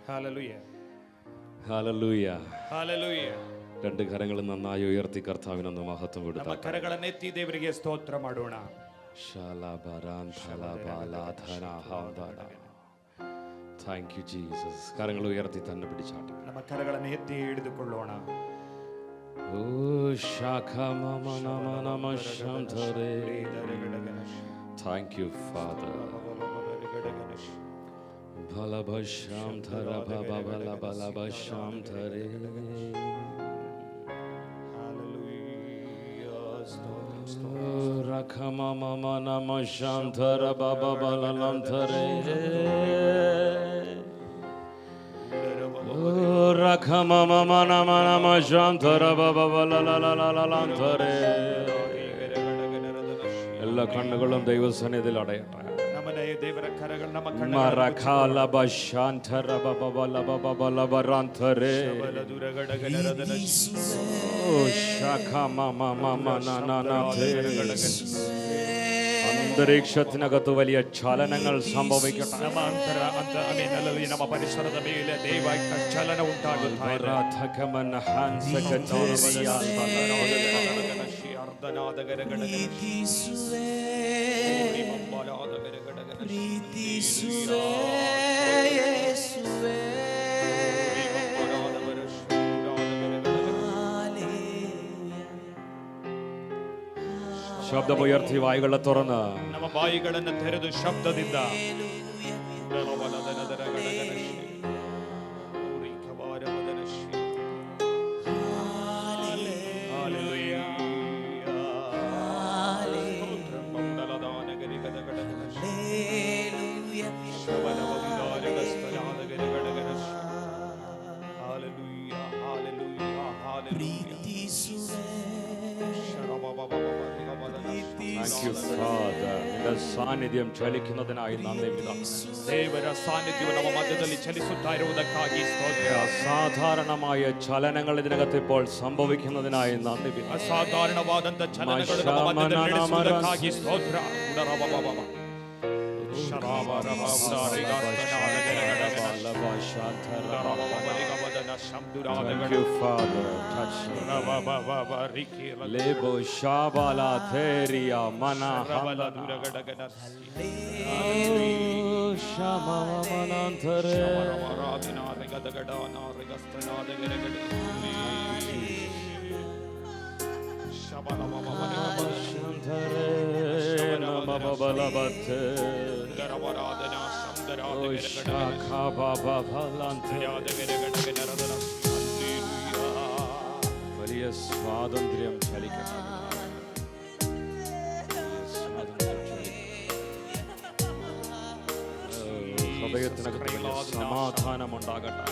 Hallelujah hallelujah hallelujah. രണ്ട് കരങ്ങൾ നന്നായി ഉയർത്തി കർത്താവിനൊന്ന് മഹത്വം ನಮ್ಮ കൊടുത്താട്ടെ. ಕರಗಳನ್ನೆತ್ತಿ ದೇವರಿಗೆ ಸ್ತೋತ್ರ ಮಾಡೋಣ. Thank you, Jesus. കരങ്ങൾ ഉയർത്തി തന്നെ പിടിച്ചാട്ടെ. ನಮ್ಮ ಕರಗಳನ್ನು ಎತ್ತಿ ಹಿಡಿದುಕೊಳ್ಳೋಣ. ഓ ശാഖമമനമനമശംധരേ. Thank you, Father. Balabashamdhara babalabashamdhare. Rakhamamamanamashamdhara bababalamdhare. Rakhamamamanamashamdhara bababalamdhare. എല്ലാ കണ്ണുകളും ദൈവസന്നിധിയിൽ അടയട്ടെ. ದೇವರ ಕರಗಳು ನಮ್ಮ അന്തരീക്ഷത്തിനകത്ത് വലിയ ചലനങ്ങൾ സംഭവിക്കട്ടെ. ನಮ್ಮ ಪರಿಸರದ ಮೇಲೆ ದೈವಿಕ ಚಲನ ಉಂಟಾಗುತ್ತದೆ. ശബ്ദമുയർത്തി വായുകളെ തുറന്ന് ನಮ್ಮ ಬಾಯಿಗಳನ್ನು ತೆರೆದು ಶಬ್ದದಿಂದ Thank you, Father. നിന്റെ സാന്നിധ്യം ചലിക്കുന്നതിനായി നന്ദി. ದೇವರ ಸಾನ್ನಿಧ್ಯವು ನಮ್ಮ ಮಧ್ಯದಲ್ಲಿ ಚಲಿಸುತ್ತಾ ಇರುವುದಕ್ಕಾಗಿ ಸ್ತೋತ್ರ. അസാധാരണമായ ചലനങ്ങൾ ഇതിനകത്ത് ഇപ്പോൾ സംഭവിക്കുന്നതിനായി നന്ദി. ಅಸಾಧಾರಣವಾದಂತ ಚಲನಗಳು ನಮ್ಮ ಮಧ್ಯದಲ್ಲಿ ನಡೆಸುವುದಕ್ಕಾಗಿ ಸ್ತೋತ್ರ. Thank you, Father. Touch me. Lebo shabala theria mana shama mananthare. വലിയ സ്വാതന്ത്ര്യം ചലിക്കണം. ഹൃദയത്തിനകത്ത് വലിയ സമാധാനം ഉണ്ടാകട്ടെ.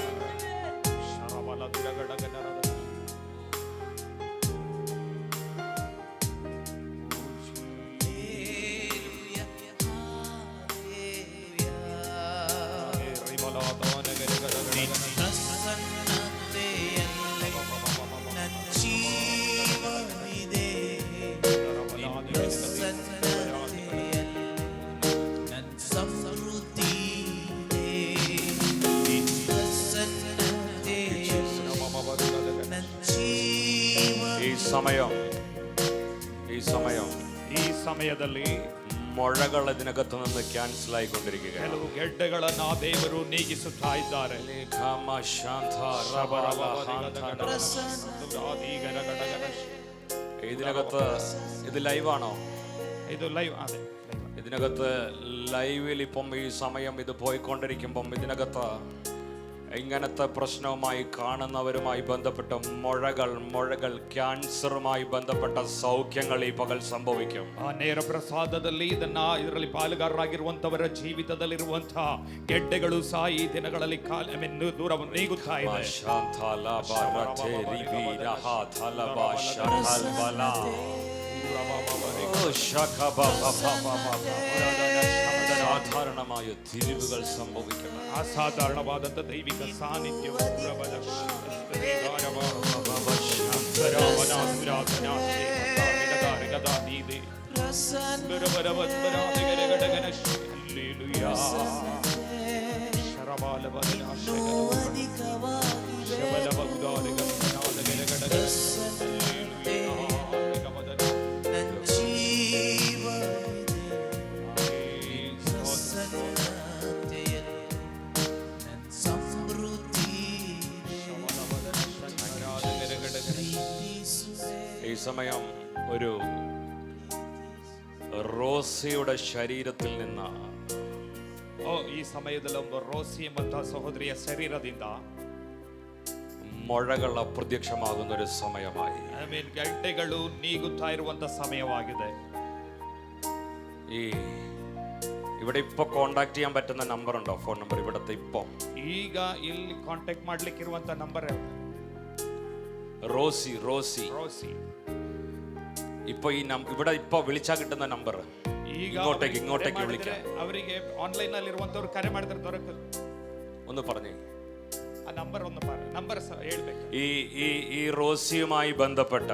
ಈ ಸಮಯದಲ್ಲಿ ಮೊഴകൾ ഇതിനകത്ത് നിന്ന് ക്യാൻസൽ ആയിക്കൊണ്ടിരിക്കുകയാണ്. ಕೆಲವು ಗೆಡ್ಡೆಗಳನ್ನು ದೇವರು ನೀಗಿಸುತ್ತಾ ಇದ್ದಾರೆ. ഇതിനകത്ത് ഇത് ലൈവാണോ? ഇത് ലൈവ്. അതെ, ഇതിനകത്ത് ലൈവിൽ ഇപ്പം ഈ സമയം ഇത് പോയിക്കൊണ്ടിരിക്കുമ്പം ഇതിനകത്ത് ഇങ്ങനത്തെ പ്രശ്നവുമായി കാണുന്നവരുമായി ബന്ധപ്പെട്ട ಮೊಳകൾ ಕ್ಯಾನ್ಸറുമായി ബന്ധപ്പെട്ട ಸೌಖ್ಯങ്ങൾ ಈ ಪಗಲ್ ಸಂಭವಿക്കും. ಆ ನೇರ ಪ್ರಸಾದದಲ್ಲಿ ಇದರಲ್ಲಿ ಪಾಲುಗಾರರಾಗಿರುವಂತವರ ಜೀವಿತದಲ್ಲಿರುವಂತಹ ಗೆಡ್ಡೆಗಳು ಸಹ ಈ ದಿನಗಳಲ್ಲಿ ದೂರ ನೀಗುತ್ತಾ ಇದೆ. സാധാരണമായ തിരിവുകൾ സംഭവിക്കണം. അസാധാരണവാദത്തെ ദൈവിക സാന്നിധ്യവും ഈ സമയം ഒരു റോസിയുടെ ശരീരത്തിൽ നിന്ന് ಈ ಸಮಯದಲ್ಲಿ ಒಬ್ಬ ರೋಸಿ ಎಂಬಂತಹ ಸಹೋದರಿಯ ಶರೀರದಿಂದ മുഴകൾ അപ്രത്യക്ഷമാകുന്ന ഒരു സമയമായി. ಗೆಡ್ಡೆಗಳು ನೀಗುತ್ತಾ ಇರುವಂತ ಸಮಯವಾಗಿದೆ. ഈ ഇവിടെ ഇപ്പൊ കോണ്ടാക്ട് ചെയ്യാൻ പറ്റുന്ന നമ്പർ ഉണ്ടോ? ഫോൺ നമ്പർ ഇവിടത്തെ ഇപ്പൊ ಈಗ ಇಲ್ಲಿ ಕಾಂಟ್ಯಾಕ್ಟ್ ಮಾಡ್ಲಿಕ್ಕೆ ಇರುವಂತ ನಂಬರ್ റോസി റോസി ರೋಸಿ. ഇപ്പൊ ഈ ഇവിടെ ഇപ്പൊ വിളിച്ചാ കിട്ടുന്ന നമ്പർ ഇങ്ങോട്ടേക്ക് വിളിക്കാം. ಅವರಿಗೆ ಆನ್ಲೈನ್ ಅಲ್ಲಿ ಇರುವಂತವರು ಕರೆ ಮಾಡಿದ್ರೆ ದೊರಕ ഒന്ന് പറഞ്ഞു ಆ ನಂಬರ್ ಒಂದು ನಂಬರ್ ಹೇಳ್ಬೇಕು. ഈ റോസിയുമായി ബന്ധപ്പെട്ട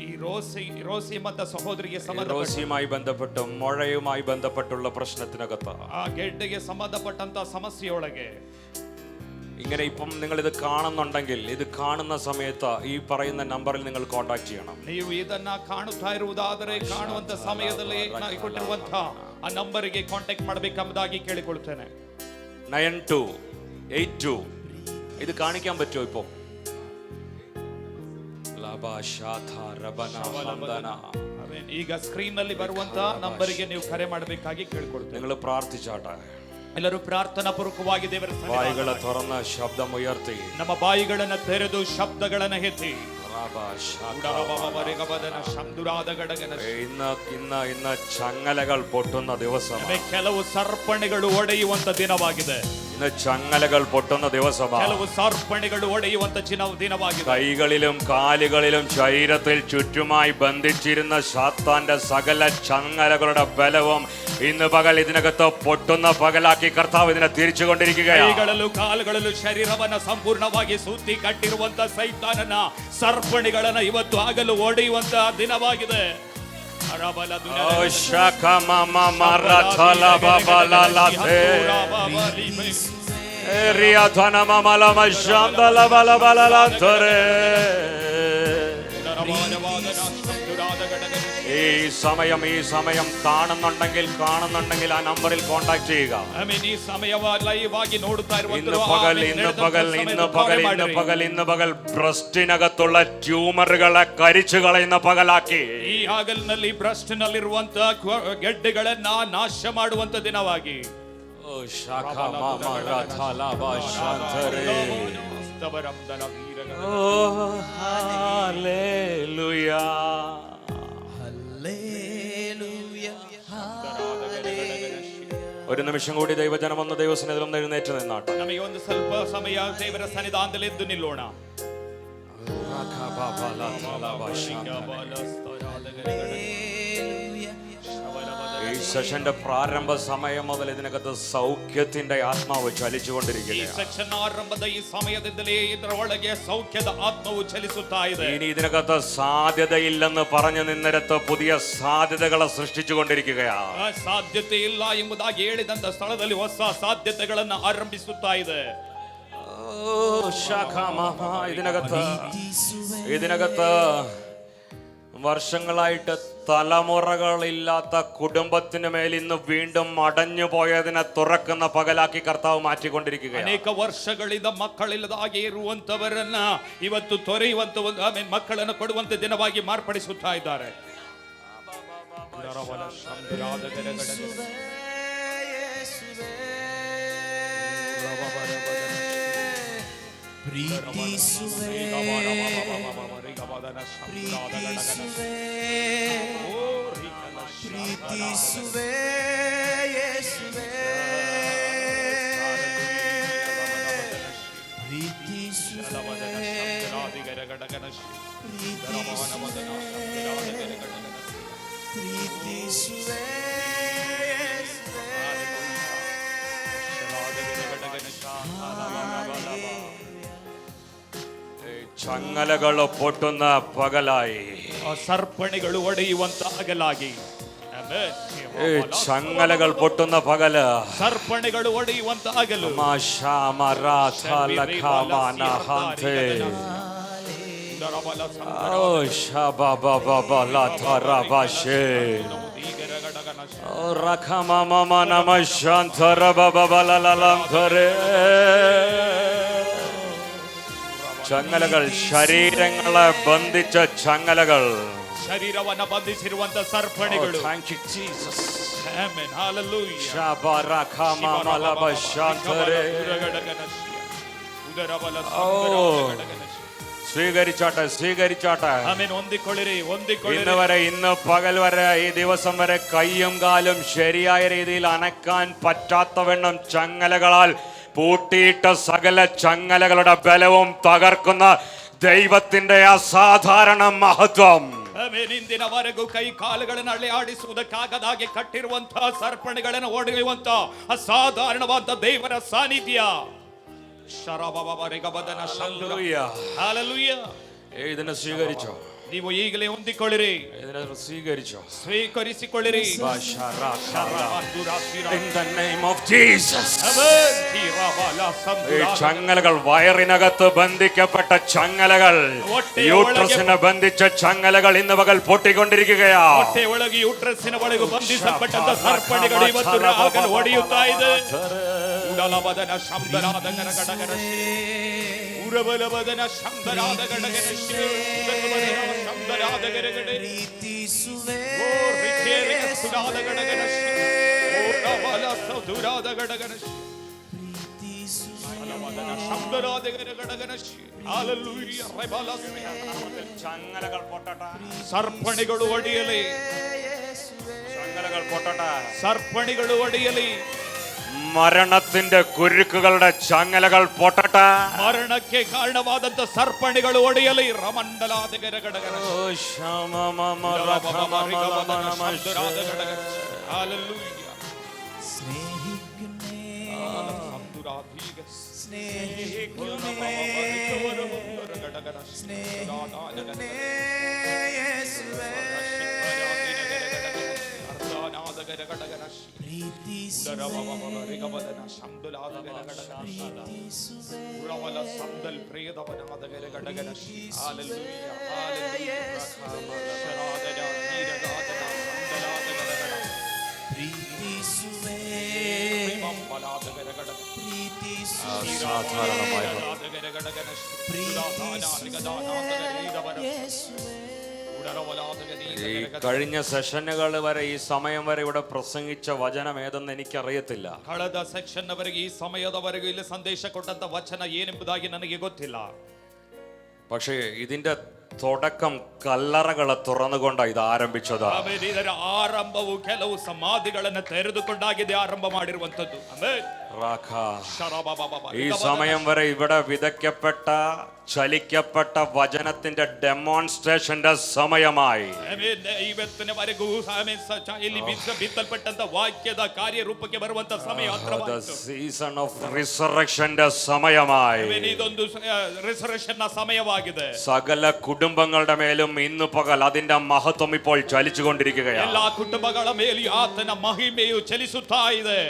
ഈ റോസി ಎಂಬ ಸಹೋದರಿಗೆ റോസിയുമായി ബന്ധപ്പെട്ട് മുഴയുമായി ബന്ധപ്പെട്ടുള്ള പ്രശ്നത്തിനകത്ത് ಆ ಗೆಡ್ಡೆಗೆ ಸಂಬಂಧಪಟ್ಟಂತ ಸಮಸ್ಯೆಯೊಳಗೆ ഇങ്ങനെ ഇപ്പം നിങ്ങൾ ഇത് കാണുന്നുണ്ടെങ്കിൽ ഇത് കാണുന്ന സമയത്ത് ഈ പറയുന്ന നമ്പറിൽ നിങ്ങൾ കോൺടാക്ട് ചെയ്യണം. ನೀವು ಇದನ್ನ ಕಾಣುತ್ತಾ ಇರುವುದಾದರೆ ಕಾಣುವಂತ ಸಮಯದಲ್ಲಿ ಕೊಟ್ಟಿರುವಂತ ಆ ನಂಬರಿಗೆ ಕಾಂಟ್ಯಾಕ್ಟ್ ಮಾಡಬೇಕೆಂಬುದಾಗಿ ಕೇಳಿಕೊಳ್ಳುತ್ತೇನೆ. 9282 ഇത് കാണിക്കാൻ പറ്റുമോ? ഇപ്പൊ ಈಗ ಸ್ಕ್ರೀನ್ ನಲ್ಲಿ ಬರುವಂತ ನಂಬರಿಗೆ ನೀವು ಕರೆ ಮಾಡಬೇಕಾಗಿ ಕೇಳಿಕೊಳ್ಳುತ್ತೇನೆ. നിങ്ങൾ പ്രാർത്ഥിച്ചാട്ടെ. ಎಲ್ಲರೂ ಪ್ರಾರ್ಥನಾ ಪೂರ್ವಕವಾಗಿ ದೇವರ ಬಾಯಿಗಳ തുറന്ന ശബ്ദമുയർത്തി ನಮ್ಮ ಬಾಯಿಗಳನ್ನು ತೆರೆದು ಶಬ್ದಗಳನ್ನು ಎತ್ತಿ ഇന്ന് ചങ്ങലകൾ പൊട്ടുന്ന ദിവസം. ಕೆಲವು ಸರ್ಪಣೆಗಳು ಒಡೆಯುವಂತ ದಿನವಾಗಿದೆ. ഇന്ന് ചങ്ങലകൾ പൊട്ടുന്ന ദിവസമാണ്. ಕೆಲವು സർപ്പണികൾ ഒടയുವಂತ ദിനವಾಗಿದೆ. കൈകളിലും കാലുകളിലും ശരീരത്തിൽ ചുറ്റുമായി ബന്ധിച്ചിരുന്ന സാത്താന്റെ സകല ചങ്ങലകളുടെ ബലവും ഇന്ന് പകൽ ഇതിനകത്ത് പൊട്ടുന്ന പകലാക്കി കർത്താവ് ഇതിനെ തിരിച്ചുകൊണ്ടിരിക്കുകയാണ്. കൈകളിലും കാലുകളിലും ശരീരವನ್ನು ಸಂಪೂರ್ಣವಾಗಿ ಸುತ್ತಿ ಕಟ್ಟಿರುವಂತ ಸೈತಾನನ ಸರ್ಪಣಿಗಳನ್ನು ಇವತ್ತು ಆಗಲು ಒಡೆಯುವಂತ ದಿನವಾಗಿದೆ. ഈ സമയം കാണുന്നുണ്ടെങ്കിൽ ആ നമ്പറിൽ കോൺടാക്ട് ചെയ്യുക. ഇന്ന് പകൽ ബ്രസ്റ്റിനകത്തുള്ള ട്യൂമറുകളെ കരിച്ചു കളയുന്ന പകലാക്കി ಈ ಹಗಲಿನಲ್ಲಿ ಬ್ರೆಸ್ಟ್ನಲ್ಲಿರುವಂತ ಗೆಡ್ಡೆಗಳನ್ನ ನಾಶ ಮಾಡುವಂತ ದಿನವಾಗಿ ഒരു നിമിഷം കൂടി ദൈവജനം ഒന്ന് ദൈവസന്നിധിയിൽ എഴുന്നേറ്റ് നിന്നാട്ടെ. ನಮಗೆ ಒಂದು ಸ್ವಲ್ಪ ಸಮಯ ದೇವರ ಸನ್ನಿಧಾನದಲ್ಲಿ ಎದ್ದು ನಿಲ್ಲೋಣ. ഈ സെഷന്റെ പ്രാരംഭ സമയം മുതൽ ഇതിനകത്ത് സൗഖ്യത്തിന്റെ ആത്മാവ് ചലിച്ചുകൊണ്ടിരിക്കുകയാണ്. ಈ ಸೆಕ್ಷನ್ ಆರಂಭದ ಈ ಸಮಯದಿಂದಲೇ ಇದರ ಒಳಗೆ ಸೌಖ್ಯದ ಆತ್ಮವು ಚಲಿಸುತ್ತಾ ಇದೆ. ഇനി ഇതിനകത്ത് സാധ്യതയില്ലെന്ന് പറഞ്ഞു നിന്നിടത്ത് പുതിയ സാധ്യതകളെ സൃഷ്ടിച്ചുകൊണ്ടിരിക്കുകയാണ്. ಸಾಧ್ಯತೆ ಇಲ್ಲ ಎಂಬುದಾಗಿ ಹೇಳಿದಂತ ಸ್ಥಳದಲ್ಲಿ ಹೊಸ ಸಾಧ್ಯತೆಗಳನ್ನು ಆರಂಭಿಸುತ್ತಾ ಇದೆ. ഇതിനകത്ത് വർഷങ്ങളായിട്ട് തലമുറകളില്ലാത്ത കുടുംബത്തിന് മേൽ ഇന്ന് വീണ്ടും അടഞ്ഞു പോയതിനെ തുറക്കുന്ന പകലാക്കി കർത്താവ് മാറ്റിക്കൊണ്ടിരിക്കുകയാണ്. ಅನೇಕ ವರ್ಷಗಳಿಂದ ಮಕ್ಕಳಿಲ್ಲದ ಹಾಗೆ ಇರುವಂತವರನ್ನ ಇವತ್ತು ತೊರೆಯುವಂತ ಮಕ್ಕಳನ್ನು ಕೊಡುವಂತ ದಿನವಾಗಿ ಮಾರ್ಪಡಿಸುತ್ತಾ ಇದ್ದಾರೆ. ചങ്ങലകൾ പൊട്ടുന്ന പകലായി സർപ്പണികൾ ഒടയുವಂತ ಹಗಲಾಗಿ ഈ ചങ്ങലകൾ പൊട്ടുന്ന പകല്, സർപ്പണിಗಳು ಒಡೆಯುವಂತಾಗಲು. ചങ്ങലകൾ, ശരീരങ്ങളെ ബന്ധിച്ച ചങ്ങലകൾ, ಶರೀರವನ್ನ ಬಂಧಿಸಿರುವಂತ ಸರ್ಪಣಿಗಳು. Thank you Jesus. ಆಮೆನ್. ಹalleluya. സ്വീകരിച്ചോട്ടെ, സ്വീകരിച്ചോട്ടെ. ആമേൻ. ಹೊಂದಿಕೊಳ್ಳಿರಿ, ಹೊಂದಿಕೊಳ್ಳಿರಿ. ഇന്ന് വരെ, ഇന്ന് പകൽ വരെ, ഈ ദിവസം വരെ കൈയും കാലും ശരിയായ രീതിയിൽ അനക്കാൻ പറ്റാത്തവണ്ണം ചങ്ങലകളാൽ പൂട്ടിയിട്ട സകല ചങ്ങലകളുടെ ബലവും തകർക്കുന്ന ദൈവത്തിന്റെ അസാധാരണ മഹത്വം. ಇಂದಿನವರೆಗೂ ಕೈ ಕಾಲುಗಳನ್ನು ಅಳೆಯಾಡಿಸುವುದಕ್ಕಾಗದಾಗೆ ಕಟ್ಟಿರುವಂತಹ ಸರ್ಪಣಿಗಳನ್ನು ಒಡೆಯುವಂತಹ ಅಸಾಧಾರಣವಾದ ದೇವರ ಸಾನ್ನಿಧ್ಯ. ಹalleluya. ಇದನ್ನು ಸ್ವೀಕರಿಸೋ. ನೀವು ಈಗಲೇ ಹೊಂದಿಕೊಳ್ಳಿರಿ, ಇದನ್ನು ಸ್ವೀಕರಿಸೋ, ಸ್ವೀಕರಿಸಿಕೊಳ್ಳಿರಿ. In the name of Jesus. ഈ ചങ്ങലകൾ, വയറിനകത്ത് ബന്ധിക്കപ്പെട്ട ചങ്ങലകൾ, യൂട്രസിനെ ബന്ധിച്ച ചങ്ങലകൾ ഇന്ന് പകൽ പൊട്ടിക്കൊണ്ടിരിക്കുകയാ. ಹೊಟ್ಟೆಯೊಳಗೆ ಯೂಟ್ರಸ್ಸಿನ ಒಳಗೆ ಬಂಧಿಸಲ್ಪಟ್ಟಂತ ಸರ್ಪಣಿಗಳು ಇವತ್ತು ರಾಗಲು ಒಡೆಯುತ್ತಾ ಇದೆ. ಉಡಲಬದನ ಶಬ್ದನಾದ ಗಡಗಡಗನ ಉರಬಲಬದನ ಶಬ್ದನಾದ ಗಡಗನ ಶಬ್ದನಾದ ಗಡಗಡೆ ಪ್ರೀತಿಸುವೆ ಓ ರಿಕೇರೆ ಸುರಾದ ಗಡಗನ ಓ ರಬಲ ಸುರಾದ ಗಡಗನ ಪ್ರೀತಿಸುವೆ ಅಲಬದನ ಶಬ್ದನಾದ ಗಡಗನ ಹalleluya. ರಬಲ ചങ്ങലകൾ പൊട്ടട്ടെ, ಸರ್ಪಣಿಗಳು ಒಡೆಯಲಿ, ചങ്ങലകൾ പൊട്ടട്ടെ, സർപ്പണിಗಳು ಒಡೆಯಲಿ. മരണത്തിന്റെ കുരുക്കുകളുടെ ചങ്ങലകൾ പൊട്ടട്ടെ, ಮರಣಕ್ಕೆ ಕಾರಣವಾದಂತ ಸರ್ಪಣಿಗಳು ಒಡೆಯಲಿ. ರಮಂಡಲಾದ ಗರಗಡಗನ ಹalleluya. ಸ್ನೇಹಿಕನೇ ಸಂದುರಾಧೀಗ ಸ್ನೇಹಿಕನೇ ಗಡಗನ ಸ್ನೇಹಿಕನೇ ಯೇಸುವೇ ಅರ್ಧನಾದ ಗರಗಡಗನ ಪ್ರೀತಿಸುವೆ ರಿಗಬದನ ಶಂದುಲಾದ ಗರಗಡಗನ ಪ್ರೀತಿಸುವೆ ಉರವಲ ಸಂದಲ್ ಪ್ರಿಯದವನಾದ ಗರಗಡಗನ ಹalleluya. ಹalleluya. ಶರಾದನ ನೀರಗಾದನ ಸಂದಲಾದ ಗರಗಡ ಪ್ರೀತಿಸುವೆ ಮಂಬಲಾದ ಗರಗಡ ಪ್ರೀತಿಸುವೆ ಸಾಧಾರಣವಾದ ಗರಗಡಗನ ಪ್ರೀತಿಸುವೆ ಯೇಸುವೇ. ഈ കഴിഞ്ഞ സെഷനുകൾ വരെ, ഈ സമയം വരെ ഇവിടെ പ്രസംഗിച്ച വചനം ഏതെന്ന് എനിക്കറിയത്തില്ല. ಕಳೆದ ಸೆಕ್ಷನ್ ವರೆಗೆ, ಈ ಸಮಯದವರೆಗೂ ಇಲ್ಲಿ ಸಂದೇಶ ಕೊಟ್ಟಂತ ವಚನ ಏನೆಂಬುದಾಗಿ ನನಗೆ ಗೊತ್ತಿಲ್ಲ. പക്ഷേ ഇതിന്റെ തുടക്കം കല്ലറകളെ തുറന്നുകൊണ്ടാണ് ഇത് ആരംഭിച്ചത്. ಇದರ ಆರಂಭವು ಕೆಲವು ಸಮಾಧಿಗಳನ್ನು ತೆರೆದುಕೊಂಡಾಗಿದೆ ಆರಂಭ ಮಾಡಿರುವಂತದ್ದು. ഈ സമയം വരെ ഇവിടെ വിതയ്ക്കപ്പെട്ട, ചലിക്കപ്പെട്ട വചനത്തിന്റെ ഡെമോൺസ്ട്രേഷന്റെ സമയമായി. ಇವತ್ತಿನವರೆಗೂ ಇಲ್ಲಿ ಬಿತ್ತಲ್ಪಟ್ಟಂತ ವಾಕ್ಯದ ಕಾರ್ಯರೂಪಕ್ಕೆ ಬರುವಂತ ಸಮಯ ಸೀಸನ್ ಆಫ್ ರಿಸರೆಕ್ಷನ್ന്റെ സമയമായി. ಇದೊಂದು ರಿಸರೆಕ್ಷನ್ ನ ಸಮಯವಾಗಿದೆ. സകല കുടുംബങ്ങളുടെ മേലും ഇന്ന് പകൽ അതിന്റെ മഹത്വം ഇപ്പോൾ ചലിച്ചുകൊണ്ടിരിക്കുകയാണ്. ಎಲ್ಲಾ ಕುಟುಂಬಗಳ ಮೇಲೆಯೂ ಆತನ ಮಹಿಮೆಯು ಚಲಿಸುತ್ತಾ ಇದೆ.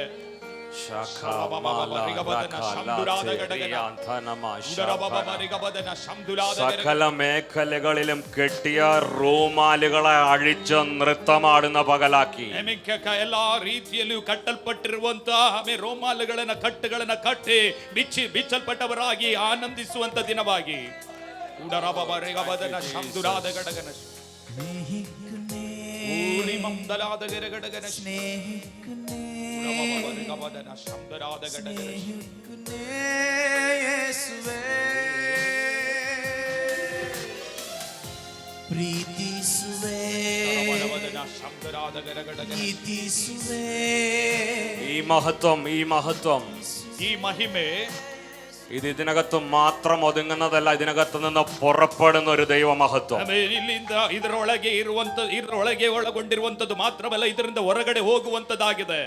സകല മേഖലകളിലും കെട്ടിയ റൂമാലുകളെ അഴിച്ച് നൃത്തമാടുന്ന പകലാക്കി. ಎಲ್ಲಾ ರೀತಿಯಲ್ಲೂ ಕಟ್ಟಲ್ಪಟ್ಟಿರುವಂತಹ ರೋಮಾಲುಗಳನ್ನ ಕಟ್ಟುಗಳನ್ನ ಕಟ್ಟಿ ಬಿಚ್ಚಲ್ಪಟ್ಟವರಾಗಿ ಆನಂದಿಸುವಂತ ದಿನವಾಗಿ. ಉಡರಬರಿಗಬದನ ಶಂದುರಾದ ಗಡಗನ ಮಂದಲಾದ ಗರಗಡಗನ ಸ್ನೇಹಿಕನೇ ಗಬದನ ಶಂದರಾದ ಗಡಗನ ಯೇಸುವೇ. ಪ್ರೀತಿಸುವೆ ಶಂದರಾದ ಗರಗಡಗನ ಪ್ರೀತಿಸುವೆ. ഈ മഹത്വം, ഈ മഹത്വം, ഈ മഹിമೆ ഇത് ഇതിനകത്ത് മാത്രം ഒതുങ്ങുന്നതല്ല, ഇതിനകത്ത് നിന്ന് പുറപ്പെടുന്ന ഒരു ദൈവ മഹത്വം. ಇಲ್ಲಿಂದ ಇದರೊಳಗೆ ಒಳಗೊಂಡಿರುವಂತದ್ದು ಮಾತ್ರವಲ್ಲ, ಇದರಿಂದ ಹೊರಗಡೆ ಹೋಗುವಂತದ್ದಾಗಿದೆ.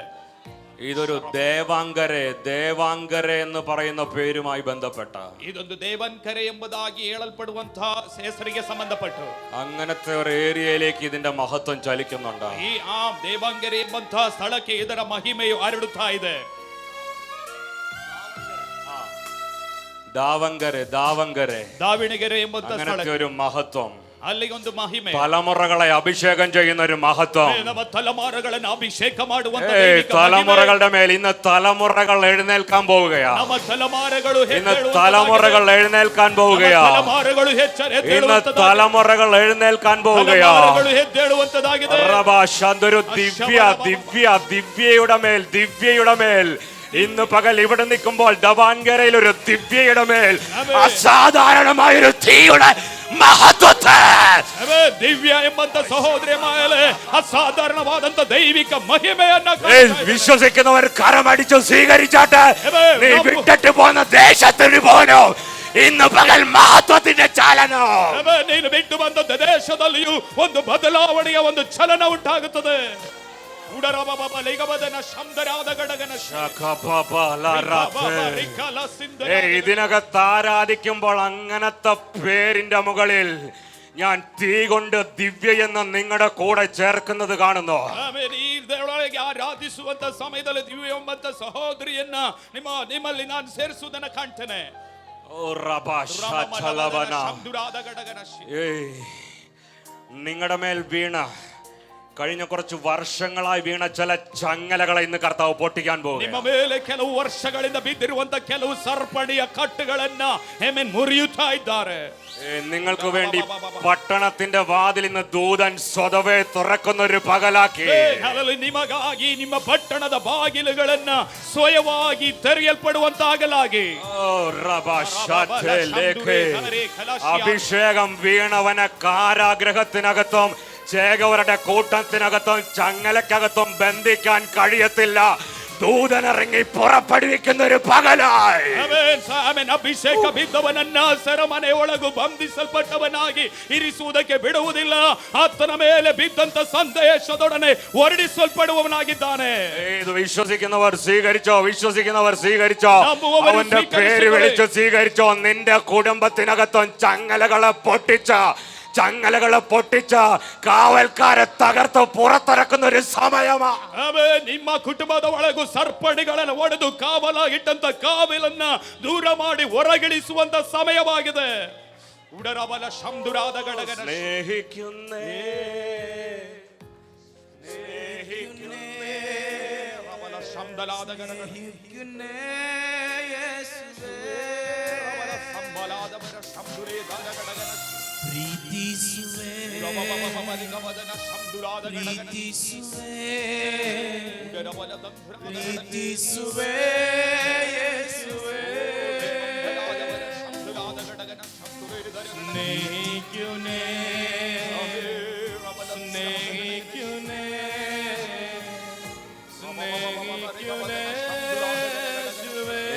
ഇതൊരു ദേവാങ്കരെ എന്ന് പറയുന്ന പേരുമായി ബന്ധപ്പെട്ട ಇದೊಂದು ದೇವಾಂಕರೆ ಎಂಬುದಾಗಿ ಹೇಳಲ್ಪಡುವಂತಹ ಹೆಸರಿಗೆ ಸಂಬಂಧಪಟ್ಟು അങ്ങനത്തെ ഒരു ഏരിയയിലേക്ക് ഇതിന്റെ മഹത്വം ചലിക്കുന്നുണ്ട്. ಈ ದೇವಾಂಗರೆ ಎಂಬಂತಹ ಸ್ಥಳಕ್ಕೆ ಇದರ ಮಹಿಮೆಯು ಹರಡುತ್ತಾ ಇದೆ. ದಾವಣಗೆರೆ ದಾವಣಗೆರೆ ಎಂಬಂತಹ അങ്ങനത്തെ ഒരു മഹത്വം, ಅಲ್ಲಿಗೆ ಒಂದು ಮಹಿಮೆ, തലമുറകളെ അഭിഷേകം ചെയ്യുന്ന ഒരു മഹത്വം, ನಮ್ಮ ತಲೆಮಾರುಗಳನ್ನು ಅಭಿಷೇಕ ಮಾಡುವಂತ തലമുറകളുടെ മേൽ ഇന്ന് തലമുറകൾ എഴുന്നേൽക്കാൻ പോവുകയാണ്. ನಮ್ಮ ತಲೆಮಾರುಗಳು ഇന്ന് തലമുറകൾ എഴുന്നേൽക്കാൻ പോവുകയാണ്. ತಲೆಮಾರುಗಳು ഇന്ന് തലമുറകൾ എഴുന്നേൽക്കാൻ പോവുകയാണ്. ಎದ್ದೇಳುವಂತದಾಗಿದೆ. ഒരു ദിവ്യയുടെ മേൽ ഇന്ന് പകൽ ഇവിടെ നിൽക്കുമ്പോൾ ദവാൻഗരയിൽ ഒരു ദിവ്യയുടെ മേൽ അസാധാരണമായൊരു തീയുടെ മഹത്വത്തെ, ദിവ്യ ಎಂಬಂತ സഹോദരിಯ ಮೇಲೆ അസാധാരണವಾದಂತ ദൈവിക മഹിಮೆಯನ್ನು വിശ്വസിക്കുന്നവർ കരമടിച്ചു സ്വീകരിച്ചാട്ടെ. നീ വിട്ടിട്ട് പോകുന്ന ദേശത്തിന് പോലും ഇന്ന് പകൽ മഹത്വത്തിന്റെ ചലനം. ನೀನು ಬಿಟ್ಟು ಬಂದ ದೇಶದಲ್ಲಿಯೂ ಒಂದು ಬದಲಾವಣೆಯ ಒಂದು ಚಲನ ಉಂಟಾಗುತ್ತದೆ. ഇതിനകത്ത് ആരാധിക്കുമ്പോൾ അങ്ങനത്തെ പേരിന്റെ മുകളിൽ ഞാൻ തീ കൊണ്ട് ദിവ്യ എന്ന് നിങ്ങളുടെ കൂടെ ചേർക്കുന്നത് കാണുന്നു. ಆರಾಧಿಸುವಂತ ಸಮಯದಲ್ಲಿ ದಿವ್ಯ ಎಂಬಂತ ಸಹೋದರಿಯನ್ನ ನಿಮ್ಮಲ್ಲಿ ನಾನು ಸೇರಿಸುವುದನ್ನ ಕಾಣ್ತೇನೆ. നിങ്ങളുടെ മേൽ വീണ, കഴിഞ്ഞ കുറച്ച് വർഷങ്ങളായി വീണ ചില ചങ്ങലകളെ ഇന്ന് കർത്താവ് പൊട്ടിക്കാൻ പോകും. ನಿಮ್ಮ ಮೇಲೆ ಕೆಲವು ವರ್ಷಗಳಿಂದ ಬಿದ್ದಿರುವಂತ ಕೆಲವು ಸರ್ಪಣಿಯ ಕಟ್ಟುಗಳನ್ನ ಮುರಿಯುತ್ತಾ ಇದ್ದಾರೆ. നിങ്ങൾക്ക് വേണ്ടി പട്ടണത്തിന്റെ വാതിൽ ഇന്ന് ദൂതൻ സ്വതവേ തുറക്കുന്ന ഒരു പകലാക്കി ನಿಮಗಾಗಿ ನಿಮ್ಮ ಪಟ್ಟಣದ ಬಾಗಿಲುಗಳನ್ನ ಸ್ವಯವಾಗಿ ತೆರೆಯಲ್ಪಡುವಂತಾಗಲಾಗಿ അഭിഷേകം വീണവനെ കാരാഗ്രഹത്തിനകത്തും ചേകവരുടെ കൂട്ടത്തിനകത്തും ചങ്ങലക്കകത്തും ബന്ധിക്കാൻ കഴിയത്തില്ല. ദൂതനിറങ്ങി പുറപ്പെടുവിക്കുന്ന ഒരു പകലായി ಅಭಿಷೇಕ ಬಿದ್ದವನನ್ನ ಸೆರೆಮನೆ ಒಳಗು ಬಂಧಿಸಲ್ಪಟ್ಟವನಾಗಿ ಇರಿಸುವುದಕ್ಕೆ ಬಿಡುವುದಿಲ್ಲ. ಆತನ ಮೇಲೆ ಬಿದ್ದಂತ ಸಂದೇಶದೊಡನೆ ಹೊರಡಿಸಲ್ಪಡುವವನಾಗಿದ್ದಾನೆ. ഇത് വിശ്വസിക്കുന്നവർ സ്വീകരിച്ചോ, അവന്റെ പേര് വിളിച്ചു സ്വീകരിച്ചോ. നിന്റെ കുടുംബത്തിനകത്തും ചങ്ങലകളെ പൊട്ടിച്ച കാവൽക്കാരെ തകർത്ത് പുറത്തിറക്കുന്ന ഒരു സമയമാണ്. ನಿಮ್ಮ ಕುಟುಂಬದ ಒಳಗೂ ಸರ್ಪಣಿಗಳನ್ನು ಒಡೆದು ಕಾವಲಾಗಿಟ್ಟಂತ ಕಾವಲನ್ನ ದೂರ ಮಾಡಿ ಹೊರಗಿಳಿಸುವಂತ ಸಮಯವಾಗಿದೆ. ಉಡರಬಲ ಶಂದುರಾದ ಗಡಗನ സ്നേഹിക്കുന്നേ ರಬಲ ಶಂದಲಾದ ಗಡಗನ ಸಂಬಲಾದ ಬರ ಶಂದುರೇ ದಾದ ಗಡಗನ ಪ್ರೀತಿಸುವೆ ಯೇಸುವೇ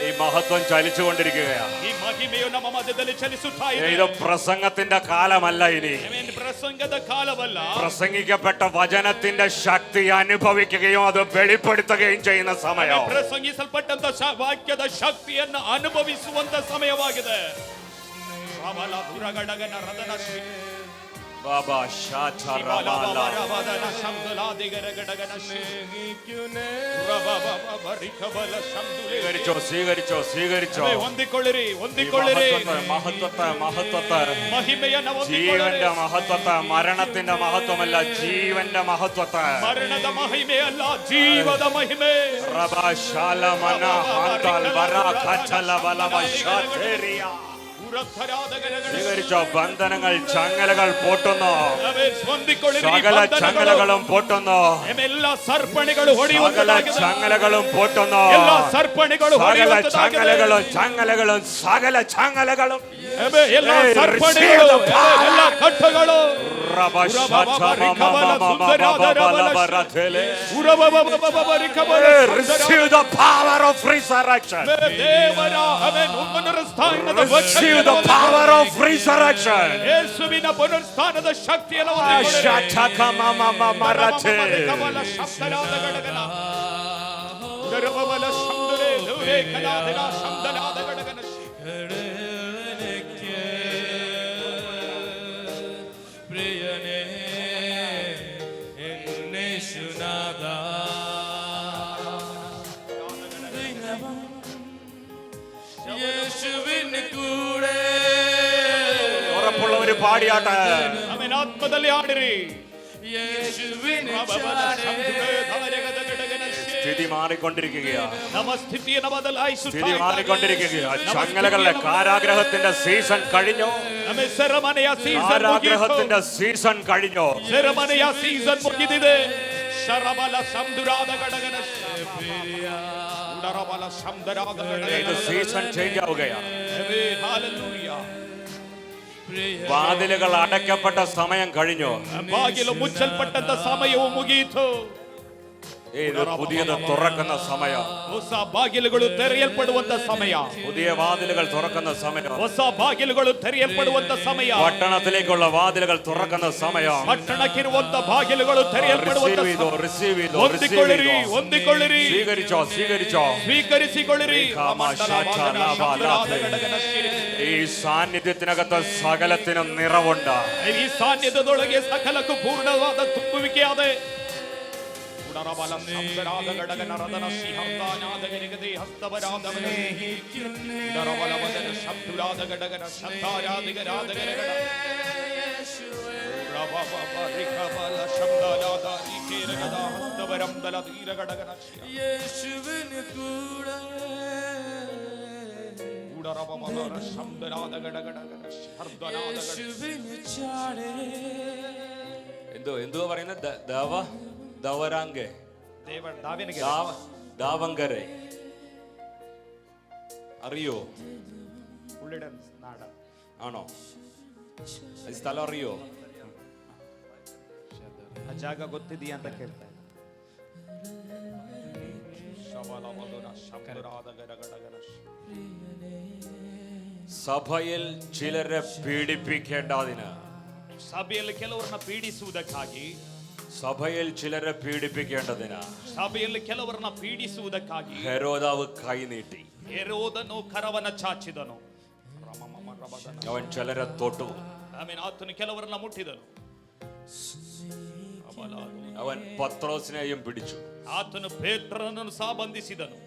ഈ മഹത്വം ചലിച്ചുകൊണ്ടിരിക്കുകയാണ്. ഈ മഹിമയോ ನಮ್ಮ ಮಧ್ಯದಲ್ಲಿ ಚಲಿಸುತ್ತಾ ಇದೆ. ഇത് പ്രസംഗത്തിന്റെ കാലമല്ല, ഇനി പ്രസംഗದ ಕಾಲವಲ್ಲ. പ്രസംഗിക്കപ്പെട്ട വചനത്തിന്റെ ശക്തി അനുഭവിക്കുകയും അത് വെളിപ്പെടുത്തുകയും ചെയ്യുന്ന സമയം. ಪ್ರಸಂಗಿಸಲ್ಪಟ್ಟಂತ ವಾಕ್ಯದ ಶಕ್ತಿಯನ್ನು ಅನುಭವಿಸುವಂತ ಸಮಯವಾಗಿದೆ. ರಾಮಲ ದುರಗಡಗನ ರದನ ಬಾಬಾ ಶಾಚರಮಾಲಾ സ്വീകരിച്ചോ. ಹೊಂದಿಕೊಳ್ಳಿರಿ മഹത്വത്തെ ജീവന്റെ മഹത്വത്തെ, മരണത്തിന്റെ മഹത്വമല്ല, ജീവന്റെ മഹത്വത്തെ, ಮರಣದ ಮಹಿಮೆಯಲ್ಲ, ಜೀವದ ಮಹಿಮೆ. സ്വീകരിച്ചോ. ബന്ധനങ്ങൾ, ചങ്ങലകൾ പൊട്ടുന്നു. സകല ചങ്ങലകളും പൊട്ടുന്നു. ಎಲ್ಲ ಸರ್ಪಣಿಗಳು ಹೊಡೆಯುವಂತಾಗಿದೆ. ചങ്ങലകളും പൊട്ടുന്നു. ಎಲ್ಲ ಸರ್ಪಣಿಗಳು ಹೊಡೆಯುವಂತಾಗಿದೆ. സകല ചങ്ങലകളും ಎಲ್ಲ ಸರ್ಪಣಿಗಳು, ಎಲ್ಲ ಕಟ್ಟುಗಳು Receive the power of resurrection. Receive the power of resurrection. ಯೇಸುವಿನ ಪುನರುತ್ಥಾನದ ಶಕ್ತಿಯನ್ನು ಶರಬಲ ಶಂದರೆ ಲೋರೆ ಕಲಾದನ ಶಂದನಾದ ಗಡಗನ കടവനയ്ക്ക് പ്രിയനേ എന്നേശുനാഥ യേശുവിന് കൂടെ ഉറപ്പുള്ളവര് പാടിയാട്ടെ. ആമേൻ. ആത്മದಲ್ಲಿ ആടിರಿ. യേശുവിന് സ്ഥിതി മാറിക്കൊണ്ടിരിക്കുകയാണ്. നമസ്ഥിതിയെ ബദലായിಸುತ್ತಾ സ്ഥിതി മാറിക്കൊണ്ടിരിക്കുകയാണ്. ചങ്ങലകളുടെ കാരാഗ്രഹത്തിന്റെ സീസൺ കഴിഞ്ഞു. ಆಮೇ ಸೆರೆಮನೆಯ ಸೀಸನ್ കാരാഗ്രഹത്തിന്റെ സീസൺ കഴിഞ്ഞു. ಸೆರೆಮನೆಯ ಸೀಸನ್ ಮುಗಿದಿದೆ. ಶರಬಲ ಸಂದುರಾದ ಗಡಗನ ಉಡರಬಲ ಸಂದರಾದ ഇത് സീസൺ ചേഞ്ച് ആവുകയാണ്. ഹല്ലേലൂയ. വാതിലുകൾ അടയ്ക്കപ്പെട്ട സമയം കഴിഞ്ഞു. ಬಾಗಿಲು ಮುಚ್ಚಲ್ಪಟ್ಟಂತ ಸಮಯವು ಮುಗಿಯಿತು. ഇത് പുതിയത് തുറക്കുന്ന സമയം. ಹೊಸ ಬಾಗಿಲುಗಳು ತೆರೆಯಲ್ಪಡುವಂತ ಸಮಯ. പുതിയ വാതിലുകൾ തുറക്കുന്ന സമയം. ಹೊಸ ಬಾಗಿಲುಗಳು ತೆರೆಯಲ್ಪಡುವಂತ ಸಮಯ. പട്ടണത്തിലേക്കുള്ള വാതിലുകൾ തുറക്കുന്ന സമയം. ಪಟ್ಟಣಕ್ಕಿರುವಂತ ಬಾಗಿಲುಗಳು ತೆರೆಯಲ್ಪಡುವಂತ ಹೊಂದಿಕೊಳ್ಳಿರಿ, ಹೊಂದಿಕೊಳ್ಳಿರಿ, സ്വീകരിച്ചോ, സ്വീകരിച്ചോ, ಸ್ವೀಕರಿಸಿಕೊಳ್ಳಿರಿ. ഈ സാന്നിധ്യത്തിനകത്ത് സകലത്തിനും നിറവുണ്ട്. ಈ ಸಾನ್ನಿಧ್ಯದೊಳಗೆ ಸಕಲಕ್ಕೂ ಪೂರ್ಣವಾದ ತುಂಬುವಿಕೆಯಾದ ಉಡರಬಲ ಸಂದರಾದ ಗಡಗನ ರದನ ಸಿಂಹಾಸನಾದ ಗರಿಗದೆ ಹಸ್ತವರಾದ ಉಡರಬಲ ವದನ ಶಬ್ದುರಾದ ಗಡಗನ ಶಬ್ದಾರಾದಿಗರಾದ ಗರಗಡ ಉಡರಬಬ ರಿಕಬಲ ಶಬ್ದಾರಾದ ರೀಕೇರಗದ ಹಸ್ತವರಂ ದಲ ಧೀರಗಡಗನ യേശുവിന് കൂടെ ಉಡರಬಬ ಶಬ್ದರಾದ ಗಡಗಡಗನ ಶಬ್ದನಾದ യേശുവിന് ചാടേ എന്തുവാ പറയുന്നത്? ദവരാംഗെ, ದೇವರ ದಾವಿನಿಗೆ ദാവങ്കരെ അറിയോ? ഉള്ളിടൻ നാട ആണോ? ഈ സ്ഥലം അറിയോ? ಆ ಜಾಗ ಗೊತ್ತಿದೆಯಾ ಅಂತ ಕೇಳ್ತಾ സഭയിൽ ചിലരെ പീഡിപ്പിക്കേണ്ടതിന്, ಸಭೆಯಲ್ಲಿ ಕೆಲವರನ್ನ ಪೀಡಿಸುವುದಕ್ಕಾಗಿ, സഭയിൽ ചിലരെ പീഡിപ്പിക്കേണ്ടതിന് ಸಭೆಯಲ್ಲಿ ಕೆಲವರನ್ನ ಪೀಡಿಸುವುದಕ್ಕಾಗಿ ഹെരോദാവ് കൈ നീട്ടി. ಹೆರೋದನು ಕರವನ ಚಾಚಿದನು. അവൻ ചിലരെ തൊട്ടു. ಆಮೇಲೆ ಆತನು ಕೆಲವರನ್ನ ಮುಟ್ಟಿದನು. അവൻ പത്രോസിനെയും പിടിച്ചു. ಆತನು ಪೇತ್ರನನ್ನು ಸಹ ಬಂಧಿಸಿದನು.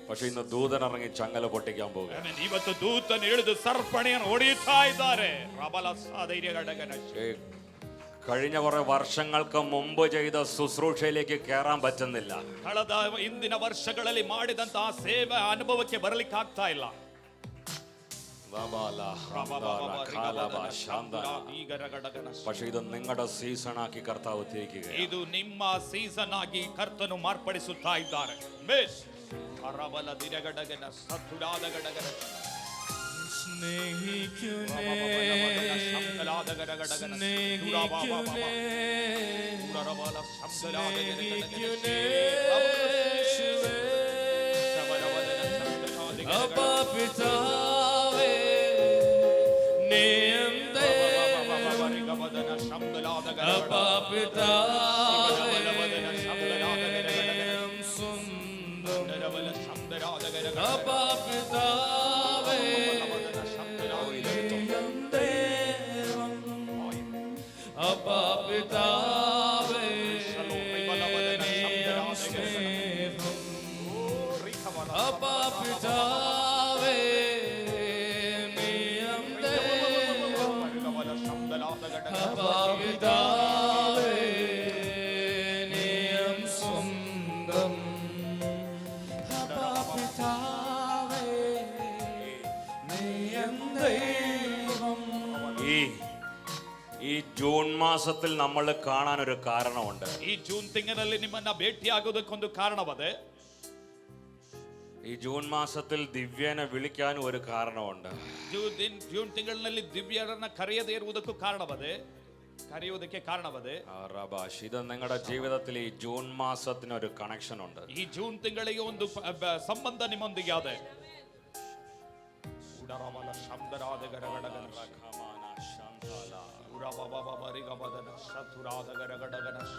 പക്ഷെ ഇന്ന് ദൂതൻ ഇറങ്ങി ചങ്ങല പൊട്ടിക്കാൻ പോകുക. ಆಮೇಲೆ ಇವತ್ತು ದೂತನು ಇಳಿದು ಸರ್ಪಣೆಯನ್ನು ಹೊಡೆಯುತ್ತಾ ಇದ್ದಾರೆ. കഴിഞ്ഞ കുറെ വർഷങ്ങൾക്ക് മുമ്പ് ചെയ്ത ശുശ്രൂഷയിലേക്ക് കയറാൻ പറ്റുന്നില്ല. ಕಳೆದ ಇಂದಿನ ವರ್ಷಗಳಲ್ಲಿ ಮಾಡಿದಂತಹ ಸೇವೆ ಅನುಭವಕ್ಕೆ ಬರಲಿಕ್ಕೆ ಆಗ್ತಾ ಇಲ್ಲ. പക്ഷെ ഇത് നിങ്ങളുടെ സീസൺ ആക്കി കർത്താവ് തിരിക്കുക. ಇದು ನಿಮ್ಮ ಸೀಸನ್ ಆಗಿ ಕರ್ತನು ಮಾರ್ಪಡಿಸುತ್ತಾ ಇದ್ದಾರೆ. ಅರಬಲ ದಿನಗಡಗನ ಸತ್ತುರಾದ ಗಡಗನ ഈ ജൂൺ മാസത്തിൽ നമ്മൾ കാണാൻ ഒരു കാരണമുണ്ട്. ಈ ಜೂನ್ ತಿಂಗಳಲ್ಲಿ ನಿಮ್ಮನ್ನ ಭೇಟಿಯಾಗೋದಕ್ಕೊಂದು ಕಾರಣವದೆ. ഈ ജൂൺ മാസത്തിൽ ദിവ്യനെ വിളിക്കാൻ ഒരു കാരണമുണ്ട്. ಜೂನ್ ತಿಂಗಳಿನಲ್ಲಿ ದಿವ್ಯರನ್ನ ಕರೆಯದೇ ಇರುವುದಕ್ಕೂ ಕಾರಣವದೆ, ಕರೆಯುವುದಕ್ಕೆ ಕಾರಣವದೆ. ഇത് നിങ്ങളുടെ ജീവിതത്തിൽ ഈ ജൂൺ മാസത്തിന് ഒരു കണക്ഷൻ ഉണ്ട്. ಈ ಜೂನ್ ತಿಂಗಳಿಗೆ ಒಂದು ಸಂಬಂಧ ನಿಮ್ಮೊಂದಿಗೆ ಇದೆ.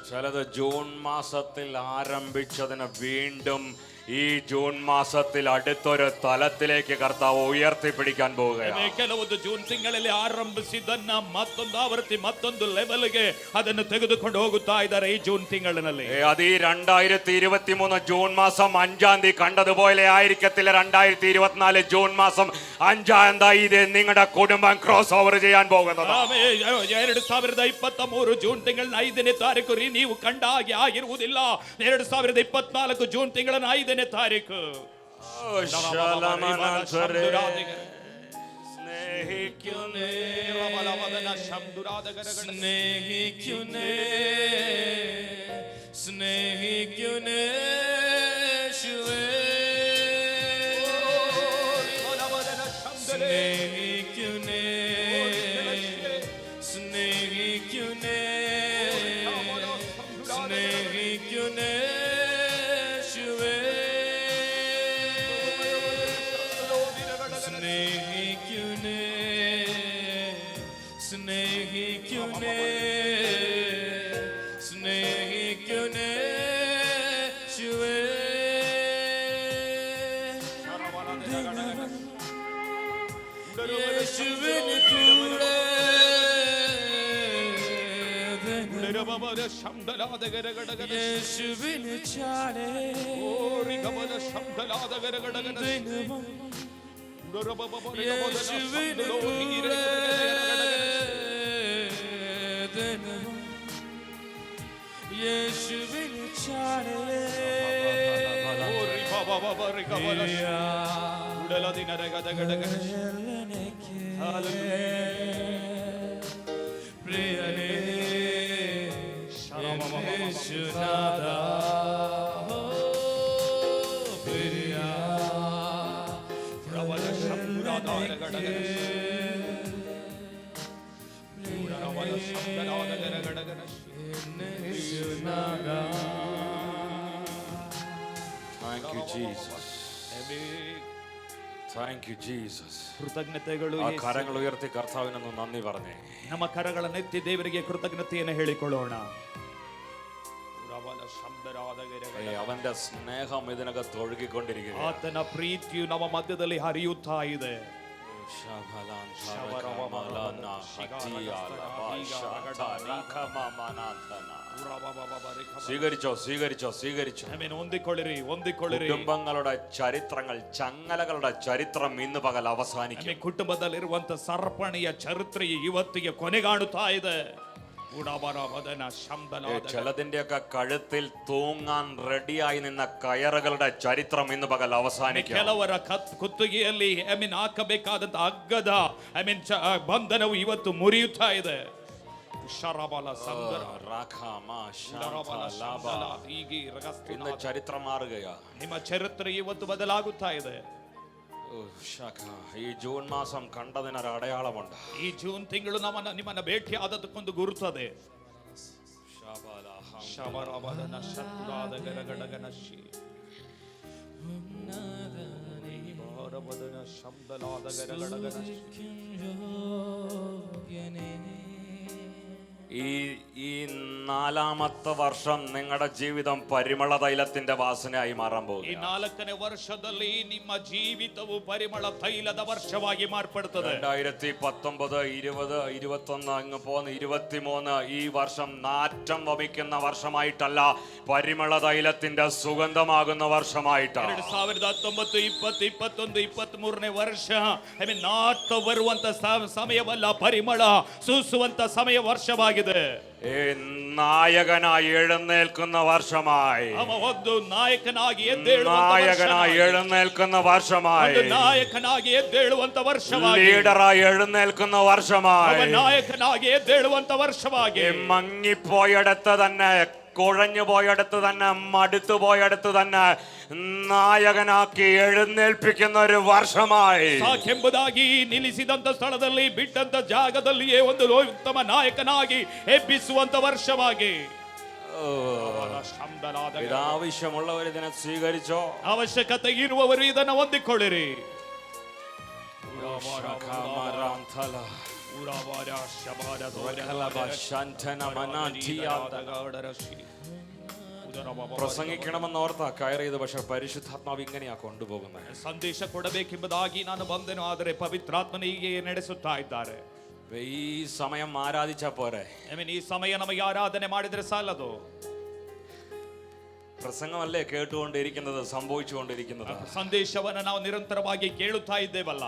ചിലത് ജൂൺ മാസത്തിൽ ആരംഭിച്ചതിന് വീണ്ടും ഈ ജൂൺ മാസത്തിൽ അടുത്തൊരു തലത്തിലേക്ക് കർത്താവ് ഉയർത്തിപ്പിടിക്കാൻ പോവുകയാണ്. ಕೆಲವೊಂದು ಜೂನ್ ತಿಂಗಳಲ್ಲಿ ಆರಂಭಿಸಿದ್ದನ್ನ ಮತ್ತೊಂದು ಆವೃತ್ತಿ ಮತ್ತೊಂದು ಲೆವೆಲ್ಗೆ ಅದನ್ನು ತೆಗೆದುಕೊಂಡು ಹೋಗುತ್ತಾ ಇದ್ದಾರೆ ಈ ಜೂನ್ ತಿಂಗಳಿನಲ್ಲಿ. അത് ഈ 2023 ജൂൺ മാസം 5-ാം തീയതി കണ്ടതുപോലെ ആയിരിക്കത്തില്ല 2024 ജൂൺ മാസം 5-ാം തീയതി നിങ്ങളുടെ കുടുംബം ക്രോസ് ഓവർ ചെയ്യാൻ പോകുന്നത്. 2023 ಜೂನ್ ತಿಂಗಳ 5ನೇ ತಾರೀಕು ನೀವು ಕಂಡ ಹಾಗೆ ಆಗಿರುವುದಿಲ್ಲ. 2024 ಜೂನ್ ತಿಂಗಳ 5ನೇ ತಾರೀಕು സ്നേഹിക്കുനേ സ്നേഹിക്കുനേ യേശുവേ സ്നേഹിക്കുനേ സ്നേഹിക്കുനേ സ്നേഹിക്കുനേ യേശുവേ സ്നേഹിക്കുനേ സ്നേഹിക്കുനേ സ്നേഹിക്കുനേ യേശുവേ യേശുവിന് കൂടെ യേശുവിന് ചാടേ ദിനവും യേശുവിന് കൂടെ ദിനവും യേശുവിന് ചാടേ പ്രിയനേ യേശുനാഥാ പ്രിയ Thank you, Jesus. Thank you, Jesus. ಕೃತಜ್ಞತೆಗಳು. ಆ ಕರಗಳು ಉಯರ್ತಿ ಕರ್ತಾವಿನನ್ನು ನന്ദി പറഞ്ഞേ. ನಮ್ಮ ಕರಗಳನ್ನೆತ್ತಿ ದೇವರಿಗೆ ಕೃತಜ್ಞತೆಯನ್ನು ಹೇಳಿಕೊಳ್ಳೋಣ. അവന്റെ സ്നേഹം ഇതിനകത്ത് ഒഴുകിക്കൊണ്ടിരിക്കുന്നു. ಆತನ ಪ್ರೀತಿಯು ನಮ್ಮ ಮಧ್ಯದಲ್ಲಿ ಹರಿಯುತ್ತಾ ಇದೆ. സ്വീകരിച്ചോ സ്വീകരിച്ചോ സ്വീകരിച്ചോ. ಹೊಂದಿಕೊಳ್ಳಿರಿ ಹೊಂದಿಕೊಳ್ಳಿರಿ. കുടുംബങ്ങളുടെ ചരിത്രങ്ങൾ ചങ്ങലകളുടെ ചരിത്രം ഇന്ന് പകൽ അവസാനിക്കും. ಕುಟುಂಬದಲ್ಲಿರುವಂತ ಸರಪಣಿಯ ಚರಿತ್ರೆಯು ಇವತ್ತಿಗೆ ಕೊನೆಗಾಣುತ್ತಾ ಇದೆ. ചിലതിന്റെയൊക്കെ കഴുത്തിൽ തൂങ്ങാൻ റെഡിയായി നിന്ന കയറുകളുടെ ചരിത്രം ഇന്ന് പകൽ അവസാനിക്കും. ಕೆಲವರ ಕುತ್ತಿಗೆಯಲ್ಲಿ ಹಾಕಬೇಕಾದಂತ ಹಗ್ಗದ ಬಂಧನವು ಇವತ್ತು ಮುರಿಯುತ್ತಾ ಇದೆ. ഇന്ന് ചരിത്രം മാറുകയാ. ನಿಮ್ಮ ಚರಿತ್ರೆ ಇವತ್ತು ಬದಲಾಗುತ್ತಾ ಇದೆ. ഈ ജൂൺ മാസം കണ്ടതിനൊരു അടയാളമുണ്ട്. ಈ ಜೂನ್ ತಿಂಗಳು ನಿಮ್ಮನ್ನ ಭೇಟಿಯಾದದಕ್ಕೊಂದು ಗುರುತದೆ. ഈ 4ാമത്തെ വർഷം നിങ്ങളുടെ ജീവിതം പരിമള തൈലത്തിന്റെ വാസനയായി മാറാൻ പോകും. ಈ 4ನೇ ವರ್ಷದಲ್ಲಿ ನಿಮ್ಮ ಜೀವಿತವು ಪರಿಮಳ ತೈಲದ ವರ್ಷವಾಗಿ ಮಾರ್ಪಡುತ್ತದೆ. 2019 20 21 അങ്ങ് പോകുന്ന 23 ഈ വർഷം നാറ്റം വമിക്കുന്ന വർഷമായിട്ടല്ല, പരിമള തൈലത്തിന്റെ സുഗന്ധമാകുന്ന വർഷമായിട്ടാണ്. 2019 20 21 23ನೇ ವರ್ಷ ನಾಟ ಬರುವಂತ ಸಮಯವಲ್ಲ, ಪರಿಮಳ ಸೂಸುವಂತ ಸಮಯ ವರ್ಷವಾಗಿದೆ. നായകനായി എഴുന്നേൽക്കുന്ന വർഷമായി, ಒಂದು ನಾಯಕನಾಗಿ എഴുന്നേൽക്കുന്ന വർഷമായി, ನಾಯಕನಾಗಿ ಎದ್ದೇಳುವಂತ ವರ್ಷವಾಗಿ, ലീഡറായി എഴുന്നേൽക്കുന്ന വർഷമായി, നായകനാಗಿ എದ್ದೇಳುವಂತ ವರ್ಷವಾಗಿ, മങ്ങിപ്പോയടുത്ത് തന്നെ, കുഴഞ്ഞു പോയടുത്ത് തന്നെ, മടുത്തു പോയടുത്ത് തന്നെ നായകനാക്കി എഴുന്നേൽപ്പിക്കുന്ന ഒരു വർഷമായി, ಸಾಕೆಂಬುದಾಗಿ ನಿಲ್ಲಿಸಿದಂತ ಸ್ಥಳದಲ್ಲಿ ಬಿಟ್ಟಂತ ಜಾಗದಲ್ಲಿಯೇ ಒಂದು ಉತ್ತಮ ನಾಯಕನಾಗಿ ಎಬ್ಬಿಸುವಂತ ವರ್ಷವಾಗಿ. ഇതാവശ്യമുള്ളവർ ഇതിനെ സ്വീകരിച്ചോ. ಅವಶ್ಯಕತೆ ಇರುವವರು ಇದನ್ನು ಹೊಂದಿಕೊಳ್ಳಿರಿ. പ്രസംഗിക്കണമെന്ന് ഓർത്താ കയറിയത്, പക്ഷെ പരിശുദ്ധാത്മാവ് ഇങ്ങനെയാ കൊണ്ടുപോകുന്നത്. ಸಂದೇಶ ಕೊಡಬೇಕೆಂಬುದಾಗಿ ನಾನು ಬಂದೆನು, ಆದರೆ ಪವಿತ್ರಾತ್ಮನಿಗೆ ನಡೆಸುತ್ತಾ ಇದ್ದಾರೆ. ഈ സമയം ആരാധിച്ചാ പോരെ. ಈ ಸಮಯ ನಮಗೆ ಆರಾಧನೆ ಮಾಡಿದ್ರೆ ಸಾಲದು. പ്രസംഗമല്ലേ കേട്ടുകൊണ്ടിരിക്കുന്നത്, സംഭവിച്ചുകൊണ്ടിരിക്കുന്നത്. ಸಂದೇಶವನ್ನು ನಾವು ನಿರಂತರವಾಗಿ ಕೇಳುತ್ತಾ ಇದ್ದೇವಲ್ಲ.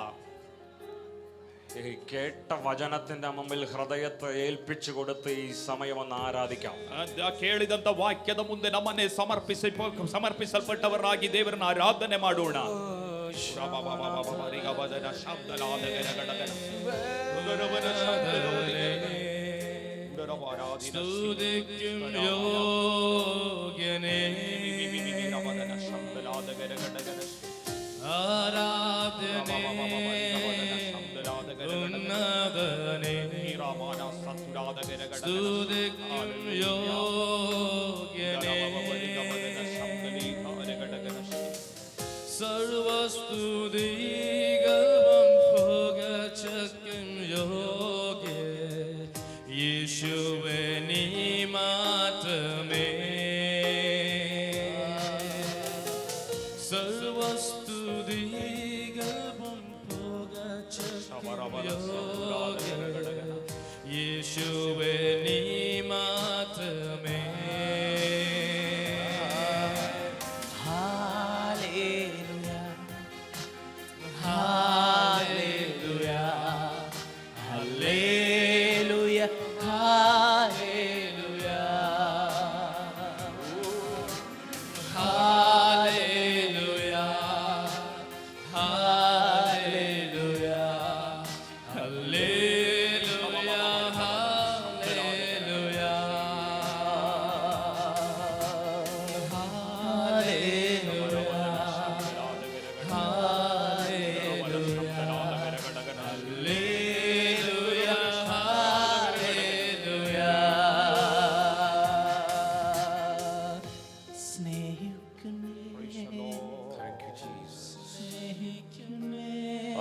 ഈ കേട്ട വചനത്തിന്റെ മുമ്പിൽ ഹൃദയത്തെ ഏൽപ്പിച്ചു കൊടുത്ത് ഈ സമയം ഒന്ന് ആരാധിക്കാം. ಕೇಳಿದಂತ ವಾಕ್ಯದ ಮುಂದೆ ನಮ್ಮನ್ನೇ ಸಮರ್ಪಿಸಲ್ಪಟ್ಟವರಾಗಿ ದೇವರನ್ನ ಆರಾಧನೆ ಮಾಡೋಣ. സ്തുതിക്കും യോഗ്യനേ, ആരാധനേ ഉന്നതനേ, സ്തുതിക്കും യോഗ്യനേ, സർവസ്തുതികളും പുകഴ്ചയ്ക്കും യോഗ്യ യേശുവേ നീ മാത്രമേ. സർവസ്തുതികളും പുകഴ്ചയ്ക്കും യോഗ്യ യേശുവേ നീ മാത്രമേ.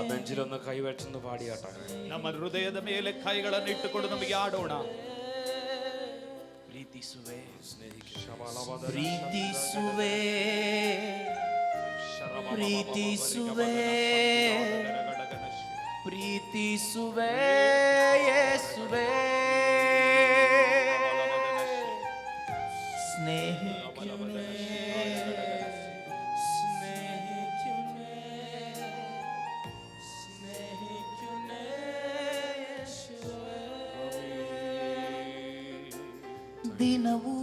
നെഞ്ചിലൊന്ന് കൈവച്ചൊന്ന് പാടിയാട്ടെ. ನಮ್ಮ ಹೃದಯದ ಮೇಲೆ ಕೈಗಳನ್ನು ಇಟ್ಟುಕೊಂಡು ನಮಗೆ ಆಡೋಣ. ಪ್ರೀತಿಸುವೆ ಪ್ರೀತಿಸುವೆ ಪ್ರೀತಿಸುವೆ ಪ್ರೀತಿಸುವೆ ಯೇಸುವೆ, ಸ್ನೇಹಿತನೇ ದಿನವೂ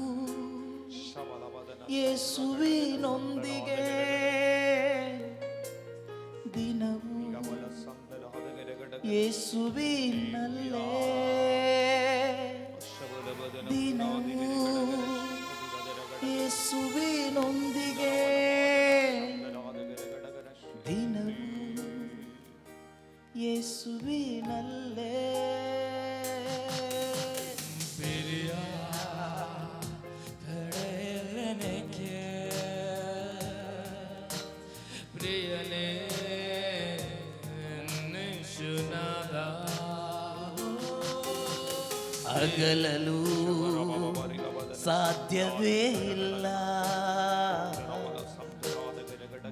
ಯೇಸುವಿನೊಂದಿಗೆ, ದಿನವೂ ಯೇಸುವಿನಲ್ಲೇ, ದಿನವೂ ಯೇಸುವಿನೊಂದಿಗೆ, ದಿನವೂ ಯೇಸುವಿನಲ್ಲೇ. ಅಗಲಲು ಸಾಧ್ಯವೇ ಇಲ್ಲ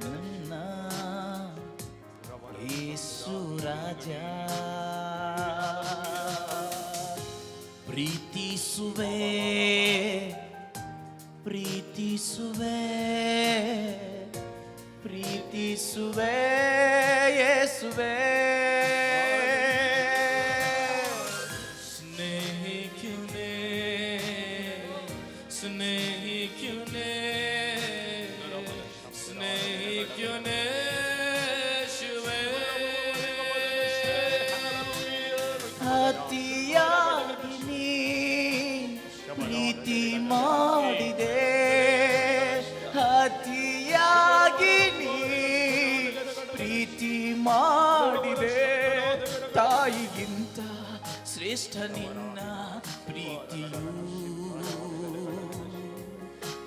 ನನ್ನ ಯೇಸು ರಾಜ. ಪ್ರೀತಿಸುವೆ ಪ್ರೀತಿಸುವೆ ಪ್ರೀತಿಸುವೆ ಯೇಸುವೆ, ಅತಿಯಾಗಿ ನೀ ಪ್ರೀತಿ ಮಾಡಿದೆ, ಅತಿಯಾಗಿ ನೀ ಪ್ರೀತಿ ಮಾಡಿದೆ, ತಾಯಿಗಿಂತ ಶ್ರೇಷ್ಠ ನಿನ್ನ ಪ್ರೀತಿಯು,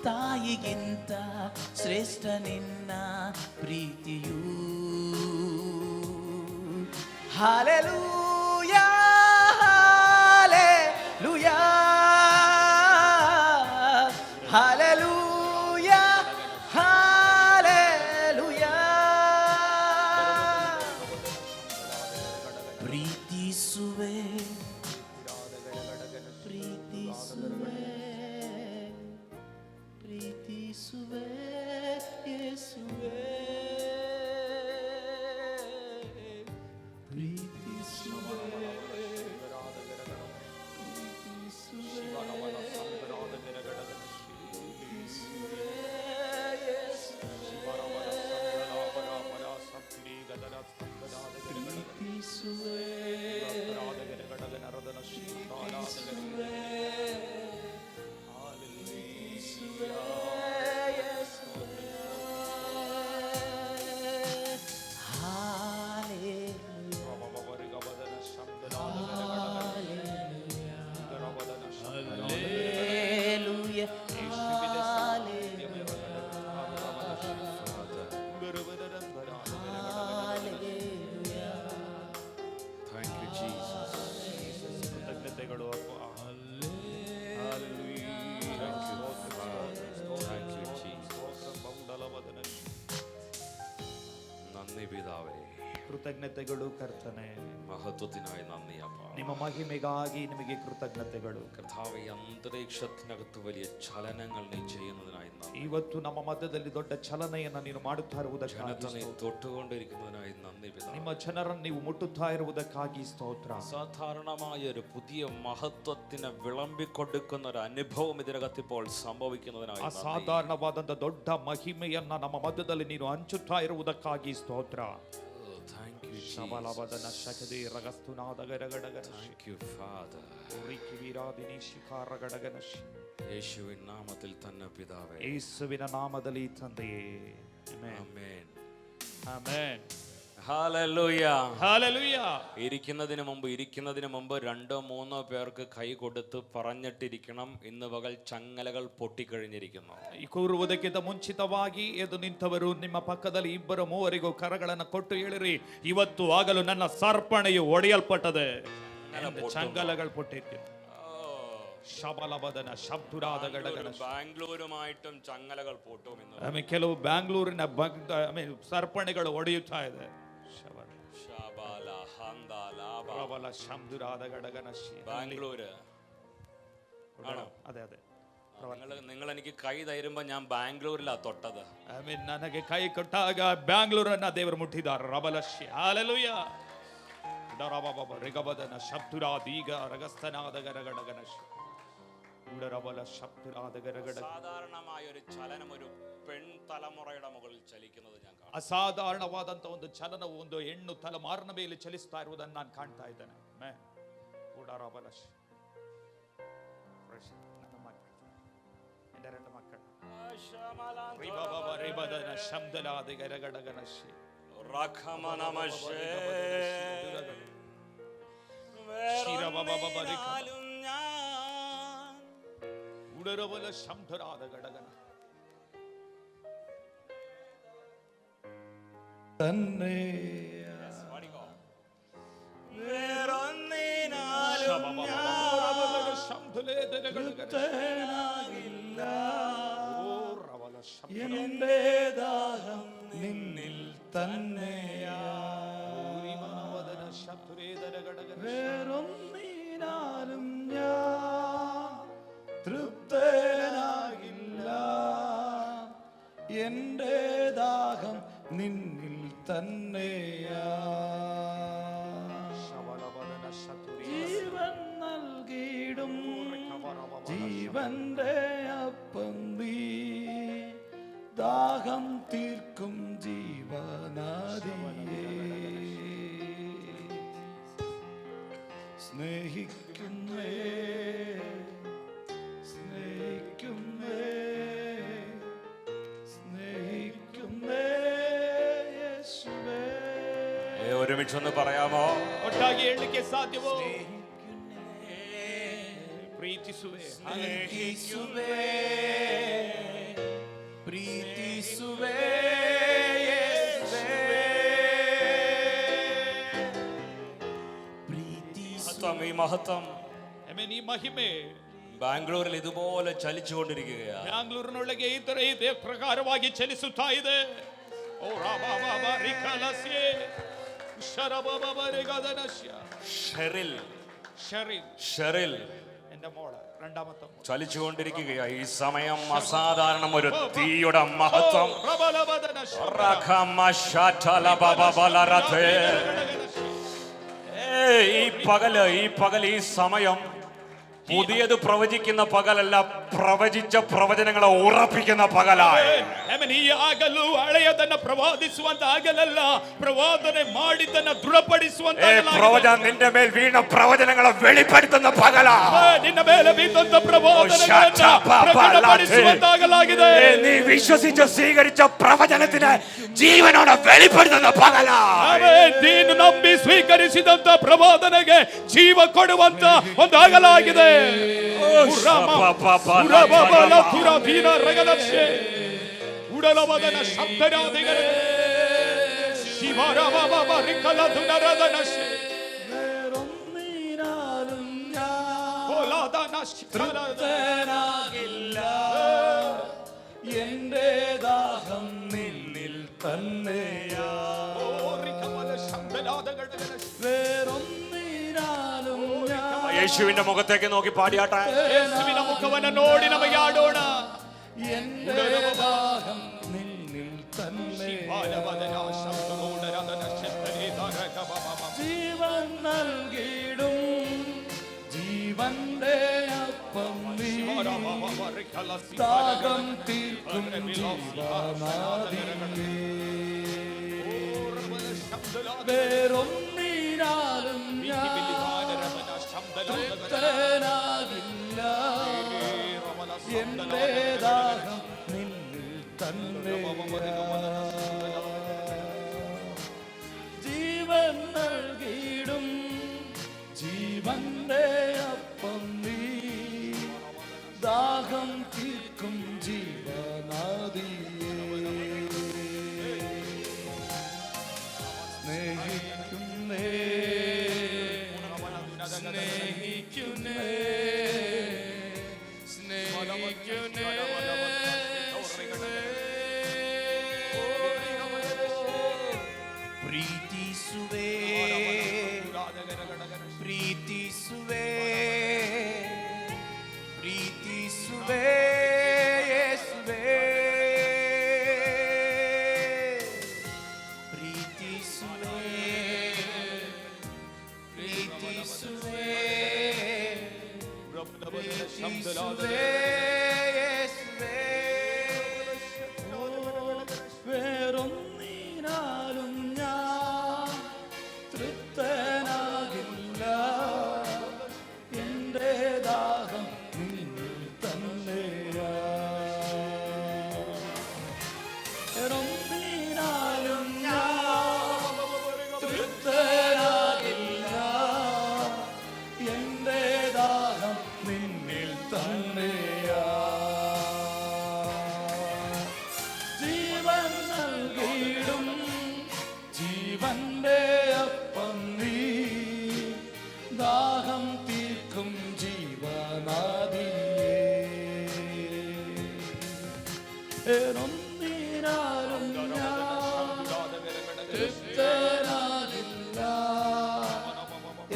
ತಾಯಿಗಿಂತ ಶ್ರೇಷ್ಠ ನಿನ್ನ ಪ್ರೀತಿಯು. ಹಾಲೆಲೂಯಾ. ಕೃತಜ್ಞತೆಗಳು ಕರ್ತನೆ. മഹത്വത്തിനായി നന്ദി അപ്പ. ನಿಮ್ಮ ಮಹಿಮೆಗಾಗಿ ನಿಮಗೆ ಕೃತಜ್ಞತೆಗಳು. കർത്താവേ, അന്തരീക്ഷത്തിനകത്ത് വലിയ ചലനങ്ങൾ നീ ചെയ്യുന്നതിനായി നന്ദി. ಇವತ್ತು ನಮ್ಮ ಮಧ್ಯದಲ್ಲಿ ದೊಡ್ಡ ಚಲನೆಯನ್ನು ನೀನು ಮಾಡುತ್ತಾ ಇರುವುದಕ್ಕಾಗಿ ജനത്തെ നീ ಸ್ತೋತ್ರ. തൊട്ടുകൊണ്ടിരിക്കുന്നതിനായി നന്ദി പിതാവേ. ನಿಮ್ಮ ಜನರನ್ನು ನೀವು ಮುಟ್ಟುತ್ತಾ ಇರುವುದಕ್ಕಾಗಿ ಸ್ತೋತ್ರ. അസാധാരണമായ ഒരു പുതിയ മഹത്വത്തിനെ വിളമ്പിക്കൊടുക്കുന്ന ഒരു അനുഭവം ഇതിനകത്ത് ഇപ്പോൾ സംഭവിക്കുന്നതിനായി നന്ദി. ಅಸಾಧಾರಣವಾದಂತ ದೊಡ್ಡ ಮಹಿಮೆಯನ್ನ ನಮ್ಮ ಮಧ್ಯದಲ್ಲಿ ನೀನು ಹಂಚುತ್ತಾ ಇರುವುದಕ್ಕಾಗಿ ಸ್ತೋತ್ರ. Thank you, Jesus. ಶಬಲವದನ ಶಕದಿ ರಗಸ್ತುನಾದ ಗರಗಡಗನ Thank you, Father. ಉರಿಕಿ ವಿರಾದಿನಿ ಶಿಖಾರ ಗಡಗನಶಿ. യേശുവിൻ നാമത്തിൽ തന്നെ പിതാവേ. ಯೇಸುವಿನ ನಾಮದಲ್ಲಿ ತಂದೆಯೇ. ಆಮೆನ್. ആമേൻ. ಆಮೆನ್. ഹല്ലേലൂയ. ഹല്ലേലൂയ. ഇരിക്കുന്നതിന് മുമ്പ് 2-3 പേർക്ക് കൈ കൊടുത്ത് പറഞ്ഞിട്ടിരിക്കണം, ഇന്ന് പകൽ ചങ്ങലകൾ പൊട്ടിക്കഴിഞ്ഞിരിക്കുന്നു. ಕೂರುವುದಕ್ಕಿಂತ ಮುಂಚಿತವಾಗಿ ಎದ್ದು ನಿಂತವರು ನಿಮ್ಮ ಪಕ್ಕದಲ್ಲಿ 2-3 ಕರಗಳನ್ನು ಕೊಟ್ಟು ಹೇಳಿರಿ, ಇವತ್ತು ಆಗಲು ನನ್ನ ಸರ್ಪಣೆಯು ಒಡೆಯಲ್ಪಟ್ಟದೆ, ചങ്ങലകൾ പൊട്ടിയിരിക്കുന്നു. ಶಬಲಬದನ ಶಬ್ದುರಾದ ಗಡಗನ. ബാംഗ്ലൂരുമായിട്ടും ചങ്ങലകൾ പൊട്ടും ഇന്ന്. ಕೆಲವು ಬ್ಯಾಂಗ್ಳೂರಿನ ಸರ್ಪಣೆಗಳು ಒಡೆಯುತ್ತಾ ಇದೆ. ശബല ഹന്ദല ಪ್ರಬಲ ಶಬ್ದುರಾದ ಗಡಗನ. ബാംഗ്ലൂര് ആണോ? ಅದೇ ಅದೇ. നിങ്ങൾ എനിക്ക് കൈ തരുമ്പോ ഞാൻ ബാംഗ്ലൂരിലാ തൊട്ടത്. ನನಗೆ ಕೈ ಕೊಟ್ಟಾಗ ಬ್ಯಾಂಗ್ಳೂರನ್ನ ದೇವರು ಮುಟ್ಟಿದ್ದಾರೆ. ರಬಲಶ್ಯ. ಹಲ್ಲೆಲೂಯ. ಡರಬಬ ರಿಗಬದನ ಶಬ್ದುರಾದೀಗ ರಗಸ್ತನಾದ ಗರಗಡಗನಶ್ಯ. ഉടരബല ശബ്ദരാത ഗരഗട. സാധാരണമായ ഒരു ചലനം ഒരു പെൺ തലമുറയുടെ മുകളിൽ ചലിക്കുന്നത് ഞാൻ കാണുന്നു. ಅಸಾಧಾರಣವಾದಂತ ಒಂದು ಚಲನವು ಒಂದು ಹೆಣ್ಣು ತಲೆಮಾರಿನ ಮೇಲೆ ಚಲಿಸ್ತಾ ಇರುವುದನ್ನು ನಾನು ಕಾಣ್ತಾ ಇದ್ದೇನೆ. ಉಡರಬಲ എൻ്റെ 2 മക്കൾ റിബദന ശബ്ദലാദ ഗരഗടഗനശ്യ. ഉടരബല ശബ്ദരാത ഗടഗന. തന്നെ എന്റെ ദാഹം നിന്നിൽ തന്നെയാ. വേറൊന്നിനാലും ഞാൻ തൃപ്തനാകില്ല, എന്റെ ദാഹം നിന്നിൽ തന്നെയാ. ജീവൻ നൽകിയിടും ജീവന്റെ അപ്പം നീ, ദാഹം തീർക്കും ജീവനദിയേ. സ്നേഹിക്കുന്നേ സ്നേഹിക്കുന്നേ സ്നേഹിക്കുന്നേ യേശുവേ. ഒരുമിച്ചൊന്ന് പറയാമോ? ಒಟ್ಟಾಗಿ ಹೇಳಲಿಕ್ಕೆ ಸಾಧ್ಯವೋ? ಪ್ರೀತಿಸುವೆ സ്നേഹിക്കുവേ പ്രീതിസുവേ യേശുവേ. മഹത്വം, ഈ മഹത്വം ಈ ಮಹಿಮೆ ബാംഗ്ലൂരിൽ ഇതുപോലെ ചലിച്ചുകൊണ്ടിരിക്കുകയാണ്. ಬ್ಯಾಂಗ್ಳೂರಿನೊಳಗೆ ಇದೇ ಪ್ರಕಾರವಾಗಿ ಚಲಿಸುತ್ತಾ ಇದೆ. ಓ ರಾಬಾಬಾ ರಿಕಲಸ್ಯೆ ಶರಬಬಾ ರಿಗದನಶ್ಯ. ഷെറിൽ എന്റെ മോള് രണ്ടാമത്തെ മോള് ചലിച്ചുകൊണ്ടിരിക്കുകയാണ്. ഈ സമയം അസാധാരണം ഒരു തീയുടെ മഹത്വം. ഈ പകൽ ഈ സമയം പുതിയത് പ്രവചിക്കുന്ന പകലല്ല, പ്രവചിച്ച പ്രവചനങ്ങളെ ഉറപ്പിക്കുന്ന പകലായി. ಈ ಆಗಲು ಹಳೆಯದನ್ನ ಪ್ರವಾದಿಸುವಂತ ಆಗಲಲ್ಲ, ಪ್ರವಾದನೆ ಮಾಡಿದ್ದನ್ನ ದೃಢಪಡಿಸುವಂತ പ്രവചനം നിന്റെ മേൽ വീണ പ്രവചനങ്ങളെ വെളിപ്പെടുത്തുന്ന പകലാ. ನಿನ್ನ ಮೇಲೆ ಬಿದ್ದಂತ ಪ್ರವಾದನೆಗಳನ್ನ ಪ್ರಕಟಪಡಿಸುವಂತಾಗಲಾಗಿದೆ. നീ വിശ്വസിച്ച് സ്വീകരിച്ച പ്രവചനത്തിന് ജീവനോടെ വെളിപ്പെടുത്തുന്ന പകലാ. ನೀನು ನಂಬಿ ಸ್ವೀಕರಿಸಿದಂತ ಪ್ರವಾದನೆಗೆ ಜೀವ ಕೊಡುವಂತ ಒಂದಾಗಲಾಗಿದೆ. ಉಡಲವದನ ಶಬ್ದರಾದಿಗಳ വേറൊന്നിനാലും ഞാൻ തൃപ്തനാകില്ല, എന്റെ ദാഹം നിന്നിൽ തന്നെയാ. യേശുവിന്റെ മുഖത്തേക്ക് നോക്കി പാടിയാട്ടെ. ಯೇಸುವಿನ ಮುಖವನ್ನು ನೋಡಿ ನಮಗೆ ಆಡೋಣ. എന്റെ ദാഹം നിന്നിൽ തന്നെ ജീവൻ നൽകിടും ജീവന്റെ അപ്പം നീ ദാഹം തീർക്കും ജീവനാദിയേ വേറൊന്നിനാലും ഞാൻ തൃപ്തനാകില്ല എന്റെ ദാഹം നിന്നിൽ തന്നെ ജീവൻ നൽകിടും ജീവന്റെ അപ്പം നീ ദാഹം തീർക്കും ജീവനാദിയേ സ്നേഹിക്കുന്നേ സ്നേഹിക്കുന്നേ സ്നേഹിക്കുന്നേ പ്രീതിസുവേ പ്രീതിസുവേ പ്രീതിസുവേ യേശുവേ പ്രീതിസുവേ പ്രീതിസുവേ പ്രീതിസുവേ യേശുവേ വേറൊന്നിനാലും ഞാൻ തൃപ്തനാകില്ല എന്റെ ദാഹം നിന്നിൽ തന്നെയാ വേറൊന്നിനാലും ഞാൻ തൃപ്തനാകില്ല എന്റെ ദാഹം നിന്നിൽ തന്നെയാ ജീവൻ നൽകിടും ജീവന്റെ അപ്പം നീ ദാഹം തീർക്കും ജീവനാദിയേ ഒന്നിനാലും ഞാൻ തൃപ്തനാകില്ല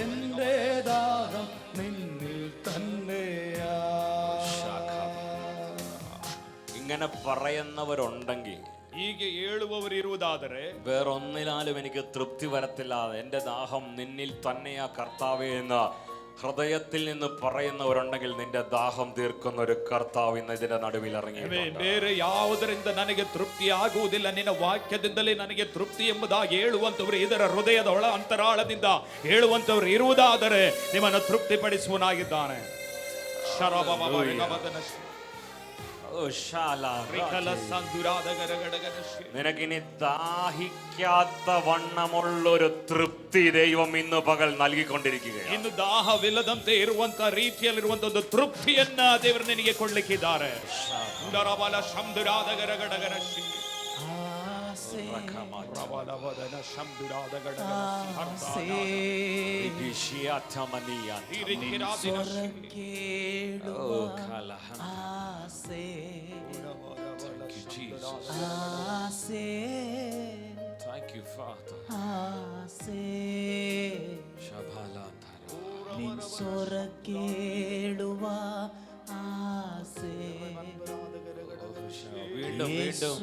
എന്റെ ദാഹം നിന്നിൽ തന്നെയാ ഇങ്ങനെ പറയുന്നവരുണ്ടെങ്കിൽ ಹೀಗೆ ಹೇಳುವವರು ಇರುವುದಾದರೆ വേറൊന്നിനാലും എനിക്ക് തൃപ്തി വരത്തില്ല, എന്റെ ദാഹം നിന്നിൽ തന്നെയാ കർത്താവേ എന്ന് ഹൃദയത്തിൽ നിന്ന് പറയുന്നവരുണ്ടെങ്കിൽ നിന്റെ ദാഹം തീർക്കുന്ന ഒരു കർത്താവ് ഇന്ന് ഇതിന്റെ നടുവിൽ ഇറങ്ങി. ಬೇರೆ ಯಾವುದರಿಂದ ನನಗೆ ತೃಪ್ತಿ ಆಗುವುದಿಲ್ಲ, ನಿನ್ನ ವಾಕ್ಯದಿಂದಲೇ ನನಗೆ ತೃಪ್ತಿ ಎಂಬುದಾಗಿ ಹೇಳುವಂತವರು ಇದರ ಹೃದಯದ ಒಳ ಅಂತರಾಳದಿಂದ ಹೇಳುವಂತವರು ಇರುವುದಾದರೆ ನಿಮ್ಮನ್ನು ತೃಪ್ತಿಪಡಿಸುವನಾಗಿದ್ದಾನೆ. നിനക്കിനി ദാഹിക്കാത്ത വണ്ണമുള്ളൊരു തൃപ്തി ദൈവം ഇന്ന് പകൽ നൽകിക്കൊണ്ടിരിക്കുകയാണ്. ಇನ್ನು ದಾಹವಿಲ್ಲದಂತೆ ಇರುವಂತ ರೀತಿಯಲ್ಲಿರುವಂತ ಒಂದು ತೃಪ್ತಿಯನ್ನ ದೇವರು ನಿನಗೆ ಕೊಡ್ಲಿಕ್ಕಿದ್ದಾರೆ. Thank you, Father. വീണ്ടും വീണ്ടും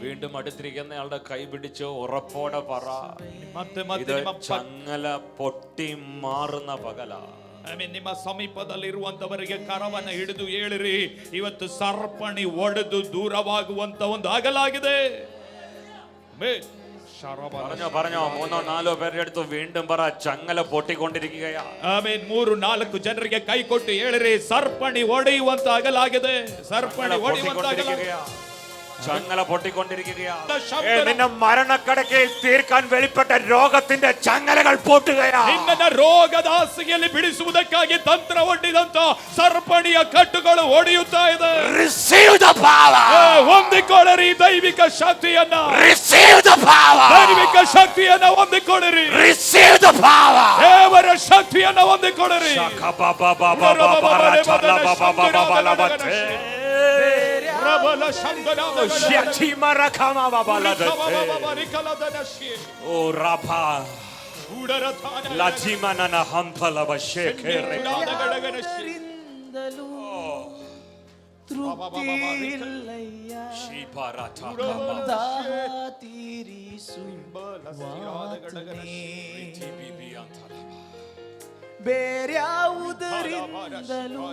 വീണ്ടും അടുത്തിരിക്കുന്നയാളുടെ കൈ പിടിച്ച് ഉറപ്പോടെ പറ, ഇത് ചങ്ങല പൊട്ടി മാറുന്ന പകല. ನಿಮ್ಮ ಸಮೀಪದಲ್ಲಿರುವಂತವರಿಗೆ ಕರವನ್ನ ಹಿಡಿದು ಹೇಳಿರಿ, ಇವತ್ತು ಸರ್ಪಣಿ ಒಡೆದು ದೂರವಾಗುವಂತ ಒಂದು ಹಗಲಾಗಿದೆ. പറഞ്ഞോ 3-4 പേരുടെ അടുത്ത് വീണ്ടും പറ, ചങ്ങല പൊട്ടിക്കൊണ്ടിരിക്കുകയാ. ಆಮೇನ್ 3-4 ಜನರಿಗೆ ಕೈ ಕೊಟ್ಟು ಹೇಳಿರಿ, സർപ്പണി ಒಡೆಯುವಂತ ಹಗಲಾಗಿದೆ, സർപ്പണി ಒಡೆಯುವಂತ ಹಗಲಾಗಿದೆ. ചങ്ങല പൊട്ടിക്കൊണ്ടിരിക്കുകയാണ്. നിന്നെ മരണക്കടക്കയിൽ തീർക്കാൻ വെളിപ്പെട്ട രോഗത്തിന്റെ ചങ്ങലകൾ പൊട്ടുകയാ. ನಿನ್ನನ್ನ ರೋಗದಾಸಿಯಲ್ಲಿ ಬಿಡಿಸುವುದಕ್ಕಾಗಿ ತಂತ್ರ ಒಡ್ಡಿದಂತ ಸರ್ಪಣಿಯ ಕಟ್ಟುಗಳು ಒಡೆಯುತ್ತಾ ಇದೆ. Receive the power. ಹೊಂದಿಕೊಳ್ಳಿರಿ ದೈವಿಕ ಶಕ್ತಿಯನ್ನ. Receive the power. ದೈವಿಕ ಶಕ್ತಿಯನ್ನ ಹೊಂದಿಕೊಳ್ಳಿರಿ. Receive the power. ದೇವರ ಶಕ್ತಿಯನ್ನ ಹೊಂದಿಕೊಳ್ಳಿರಿ. ಲಜಿಮನನ ಹಂಫಲವ ಶೇಖರೆ ರಿಂದಲೂ ತೃಪ್ತಿ ಇಲ್ಲಯ್ಯ ಶಿಬಾರಾಟ ದಾಹ ತೀರಿಸುವಾತನೇ. ಬೇರ್ಯಾವುದರಿಂದಲೂ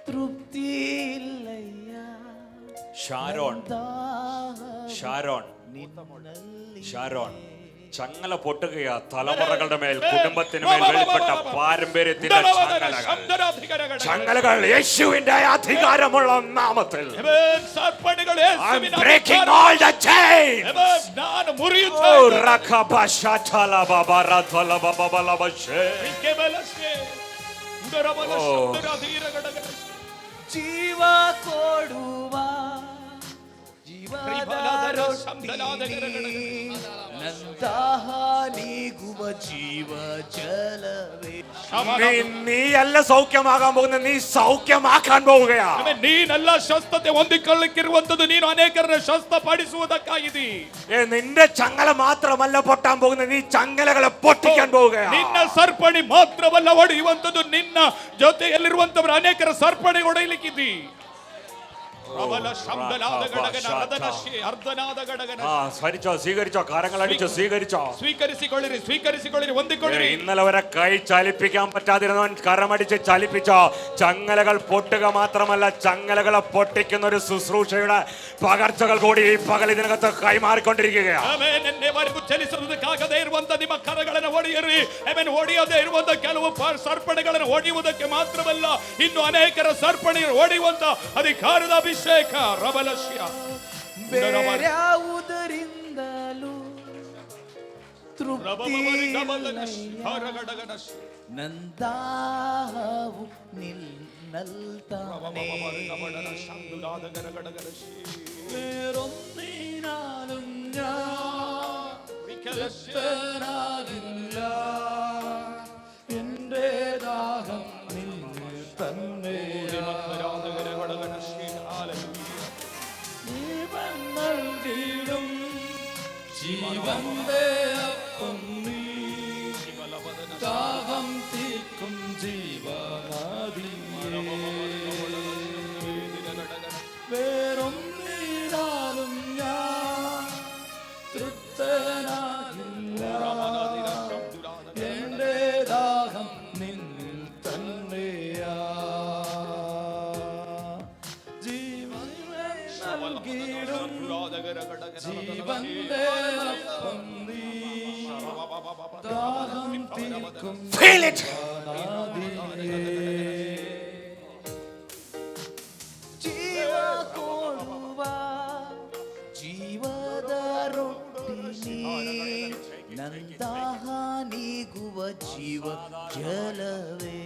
ತೃಪ್ತಿ ಇಲ್ಲಯ್ಯ ഷാരോൺ ದಾಹ ഷാരോൺ ನಿನ್ನಲ್ಲಿ ഷാരോൺ ചങ്ങല പൊട്ടുകയാ തലമുറകളുടെ മേൽ കുടുംബത്തിന് മേൽ വെളിപ്പെട്ട പാരമ്പര്യത്തിന്റെ ചങ്ങലകൾ ചങ്ങലകൾ യേശുവിന്റെ അധികാരമുള്ള നാമത്തിൽ I'm breaking all the chains. ನಾನು ಮುರಿಯುತ್ತಾ Oh, rakabashatala babaratala bababalabashe. ಜೀವ ಕೊಡುವ ಜೀವದ ರೊಟ್ಟಿ ನಂತಹ ನೀಗುವ ಜೀವ ಜಲವೇ. നീ അല്ല സൗഖ്യമാകാൻ പോകുന്നത്, നീ സൗഖ്യമാക്കാൻ പോവുകയാ. ನೀನೆಲ್ಲ ಸ್ವಸ್ಥತೆ ಹೊಂದಿಕೊಳ್ಳಿಕ್ಕಿರುವಂತದ್ದು ನೀನು ಅನೇಕರನ್ನ ಸ್ವಸ್ಥಪಡಿಸುವುದಕ್ಕಾಗಿದೆ. നിന്റെ ചങ്ങല മാത്രമല്ല പൊട്ടാൻ പോകുന്നത്, നീ ചങ്ങലകളെ പൊട്ടിക്കാൻ പോവുകയാ. ನಿನ್ನ ಸರ್ಪಣಿ ಮಾತ್ರವಲ್ಲ ಒಡೆಯುವಂತದ್ದು, ನಿನ್ನ ಜೊತೆಯಲ್ಲಿರುವಂತವರ ಅನೇಕರ ಸರ್ಪಣಿ ಒಡೆಯಲಿಕ್ಕಿದ್ದಿ. പ്രബല ശബ്ദനാദ ഗടഗന അർദ്ധനശ്ശേ അർദ്ധനാദ ഗടഗന. സ്വീകരിച്ചോ സ്വീകരിച്ചോ, കരങ്ങൾ അടിച്ചോ സ്വീകരിച്ചോ. സ്വീകരിಸಿಕೊಳ್ಳಿರಿ സ്വീകരിಸಿಕೊಳ್ಳಿರಿ ಹೊಂದಿಕೊಳ್ಳಿರಿ. ഇന്നലെ വരെ കൈ ചലിപ്പിക്കാൻ പറ്റാതിരുന്നവൻ കരമടിച്ച് ചലിപ്പിച്ചോ. ചങ്ങലകൾ പൊട്ടുക മാത്രമല്ല, ചങ്ങലകളെ പൊട്ടിക്കുന്ന ഒരു ശുശ്രൂഷയുടെ പകർച്ചകൾ കൂടി ഈ പകൽ ഇതിനകത്ത് കൈമാറിക്കൊണ്ടിരിക്കുകയാണ്. ಆಮೆನ್. ಎನ್ನೆವರೆಗೂ ಚಲಿಸುವುದಕ್ಕಾಗದೇ ಇರುವಂತ ನಿಮ್ಮ ಕರಗಳನ್ನು ಒಡೆಯಿರಿ. ಆಮೆನ್. ಒಡೆಯದೇ ಇರುವಂತ ಕೆಲವು ಸರ್ಪಣೆಗಳನ್ನು ಒಡೆಯುವುದಕ್ಕೆ ಮಾತ್ರವಲ್ಲ, ಇನ್ನು ಅನೇಕರ ಸರ್ಪಣೆ ಒಡೆಯುವಂತ ಅಧಿಕಾರದ ಅಭಿಷೇಕ ರಬಲಶ್ಯ. ಬೇರ್ಯಾವುದರಿಂದಲೂ ತೃಪ್ತಿ ನಂದಾಹವು ನಿನ್ನಲ್ತಾನೆ. വേറൊന്നിനാലും ഞാൻ തൃപ്തനാകില്ല. എൻ്റെ ദാഹം നിന്നിൽ തന്നെ. ജീവൻ നൽകിടും ജീവന്റെ അപ്പം നീ, ദാഹം തീർക്കും ജീവനദിയേ. വേറൊന്നിനാലും ഞാൻ തൃപ്തനാകില്ല. എൻ്റെ ദാഹം നിന്നിൽ തന്നെയാ. ജീവൻ നൽകിടും ജീവന്റെ അപ്പം നീ, ദാഹം തീർക്കും Feel it. ಜೀವ ಕೊಡುವ ಜೀವದ ರೊಟ್ಟಿ ನಂತಹ ನೀಗುವ ಜೀವ ಜಲವೇ.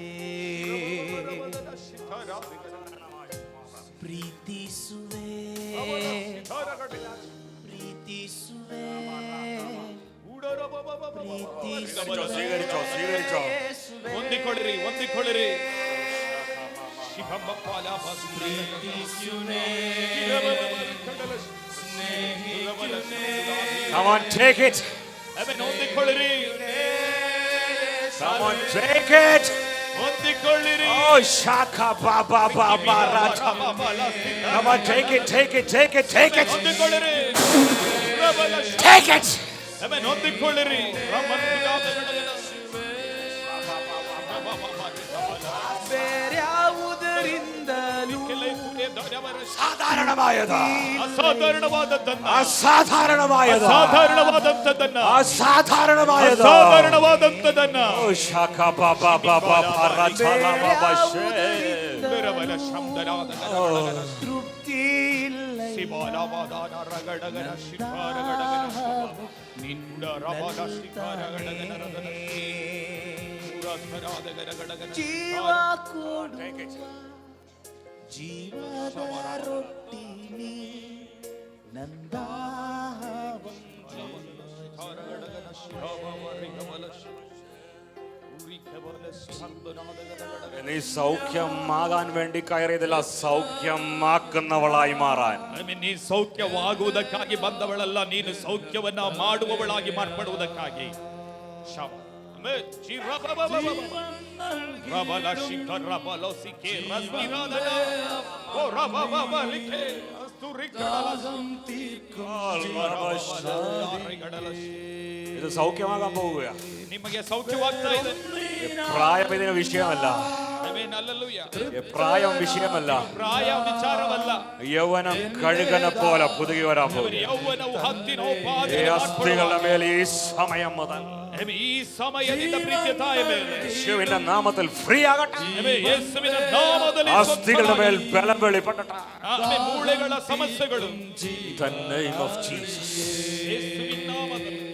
ಪ್ರೀತಿಸುವೆ ಪ್ರೀತಿಸುವೆ സ്വീകരിച്ചോ സ്വീകരിച്ചോ. ಹೊಂದಿಕೊಳ್ಳಿರಿ ಹೊಂದಿಕೊಳ್ಳಿರಿ. Come on, take it. ಹೊಂದಿಕೊಳ್ಳಿರಿ Come on, take it. ಹೊಂದಿಕೊಳ್ಳಿರಿ. Oh, shaka baba baba rata. Come on, take it, take it, take it, take it. ಹೊಂದಿಕೊಳ್ಳಿರಿ. Take it. ಹೊಂದಿಕೊಳ್ಳಿರಿ. ಬೇರ್ಯಾವುದರಿಂದಲೂ സാധാരണമായത് ಅಸಾಧಾರಣವಾದದ್ದನ್ನ അസാധാരണമായത് ಅಸಾಧಾರಣವಾದಂತದನ್ನ അസാധാരണമായത് ಅಸಾಧಾರಣವಾದಂತದನ್ನ Oh, shaka baba baba rata baba she. ನಿರವಲ ಶಬ್ದನಾದ ತೃಪ್ತಿ ಇಲ್ಲ ಶಿವಾಲವಾದಾನ ರಗಡಗನ ಶಿಖಾರಗಡಗನ ನಿನ್ನ ರವಲ ಶಿಖಾರಗಡಗನ ರಗಡಗನ ಪುರಸ್ಥರಾದಗರಗಡಗನ ಜೀವ ಕೊಡು ಜೀವದ ರೊಟ್ಟಿ ನೀ ನಂದಾಹವ ಶಿಖಾರಗಡಗನ ಶಿಖಾವರಿಗಮಲ നീ സൗഖ്യമാകാൻ വേണ്ടി കയറിയതില്ല, സൗഖ്യമാക്കുന്നവളായി മാറാൻ. ನೀ ಸೌಖ್ಯವಾಗುವುದಕ್ಕಾಗಿ ಬಂದವಳಲ್ಲ, ನೀನು ಸೌಖ್ಯವನ್ನ ಮಾಡುವವಳಾಗಿ ಮಾರ್ಪಡುವುದಕ್ಕಾಗಿ. ಶಮ ಆಮೆನ್ ಚಿರಬಬಬಬಬ ರಬಲ ಶಿಖರ ರಬಲ ಸಿಕೆ ರಸ್ಮಿರಾದನ ಓ ರಬಬಬ ಲಿಖೆ ಅಸ್ತುರಿಕಡಲ ഇത് സൗഖ്യമാകാൻ പോവുക. ನಿಮಗೆ ಸೌಖ್ಯವಾಗ್ತಾ ಇದೆ. പ്രായം ഇതിന് വിഷയമല്ല. Amen hallelujah. പ്രായം വിഷയമല്ല. ಪ್ರಾಯ ವಿಚಾರವಲ್ಲ. യൗവനം കഴുകനെ പോലെ പുതുകി വരാൻ പോകുക. ಯೌವನವು ಹತ್ತಿನ ഈ അസ്ഥികളുടെ മേൽ ഈ സമയം മുതൽ ಈ ಸಮಯದಿಂದ ಪ್ರೀತಿಯ ತಾಯಿ ಮೇಲೆ യേശുവിന്റെ നാമത്തിൽ ഫ്രീ ആകട്ടെ. ಯೇಸುವಿನ ನಾಮದಲ್ಲಿ അസ്ഥികളുടെ മേൽ ബലം വെളിപ്പെടട്ടെ. ಆಮೆನ್. ಮೂಳೆಗಳ ಸಮಸ್ಯೆಗಳು In the name of Jesus. ಯೇಸುವಿನ ನಾಮದಲ್ಲಿ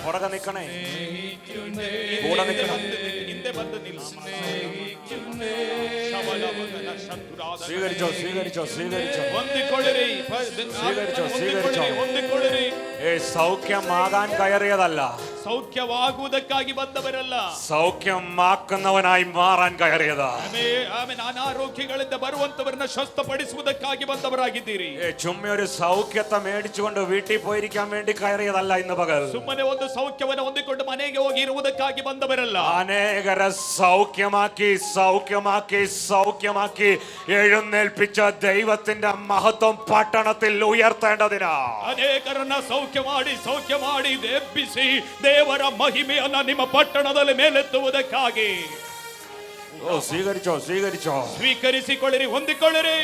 പുറകെ നിൽക്കണേ, കൂടെ നിൽക്കണം. ಹಿಂದೆ ಬಂದು ನಿಲ್ಲು. സ്വീകരിച്ചോ, സ്വീകരിച്ചോ, സ്വീകരിച്ചോ, ಹೊಂದಿಕೊಳ್ಳಿರಿ. സ്വീകരിച്ചോ, സ്വീകരിച്ചോ. ಹೊಂದಿಕೊಳ್ಳಿರಿ. സൗഖ്യമാകാൻ കയറിയതല്ല, ಸೌಖ್ಯವಾಗುವುದಕ್ಕಾಗಿ ಬಂದವರಲ್ಲ, സൗഖ്യമാക്കുന്നവനായി മാറാൻ കയറിയതാ. ಆಮೆನ್. ಅನಾರೋಗ್ಯಗಳಿಂದ ಬರುವಂತವರನ್ನ ಸ್ವಸ್ಥಪಡಿಸುವುದಕ್ಕಾಗಿ ಬಂದವರಾಗಿದ್ದೀರಿ. ചുമ്മാ ഒരു സൗഖ്യത്തെ മേടിച്ചുകൊണ്ട് വീട്ടിൽ പോയിരിക്കാൻ വേണ്ടി കയറിയതല്ല ഇന്ന് പകൽ. ಸುಮ್ಮನೆ ಒಂದು ಸೌಖ್ಯವನ್ನು ಹೊಂದಿಕೊಂಡು ಮನೆಗೆ ಹೋಗಿ ಇರುವುದಕ್ಕಾಗಿ ಬಂದವರಲ್ಲ. അനേകരെ സൗഖ്യമാക്കി സൗഖ്യമാക്കി സൗഖ്യമാക്കി എഴുന്നേൽപ്പിച്ച ദൈവത്തിന്റെ മഹത്വം പട്ടണത്തിൽ ഉയർത്തേണ്ടതിനാ. ಅನೇಕರನ್ನ ಸೌಖ್ಯ ಮಾಡಿ ಎಬ್ಬಿಸಿ ದೇವರ ಮಹಿಮೆಯನ್ನ ನಿಮ್ಮ ಪಟ್ಟಣದಲ್ಲಿ ಮೇಲೆತ್ತುವುದಕ್ಕಾಗಿ. ഓ, സ്വീകരിച്ചോ, സ്വീകരിച്ചോ, ಸ್ವೀಕರಿಸಿಕೊಳ್ಳಿರಿ, ಹೊಂದಿಕೊಳ್ಳಿರಿ.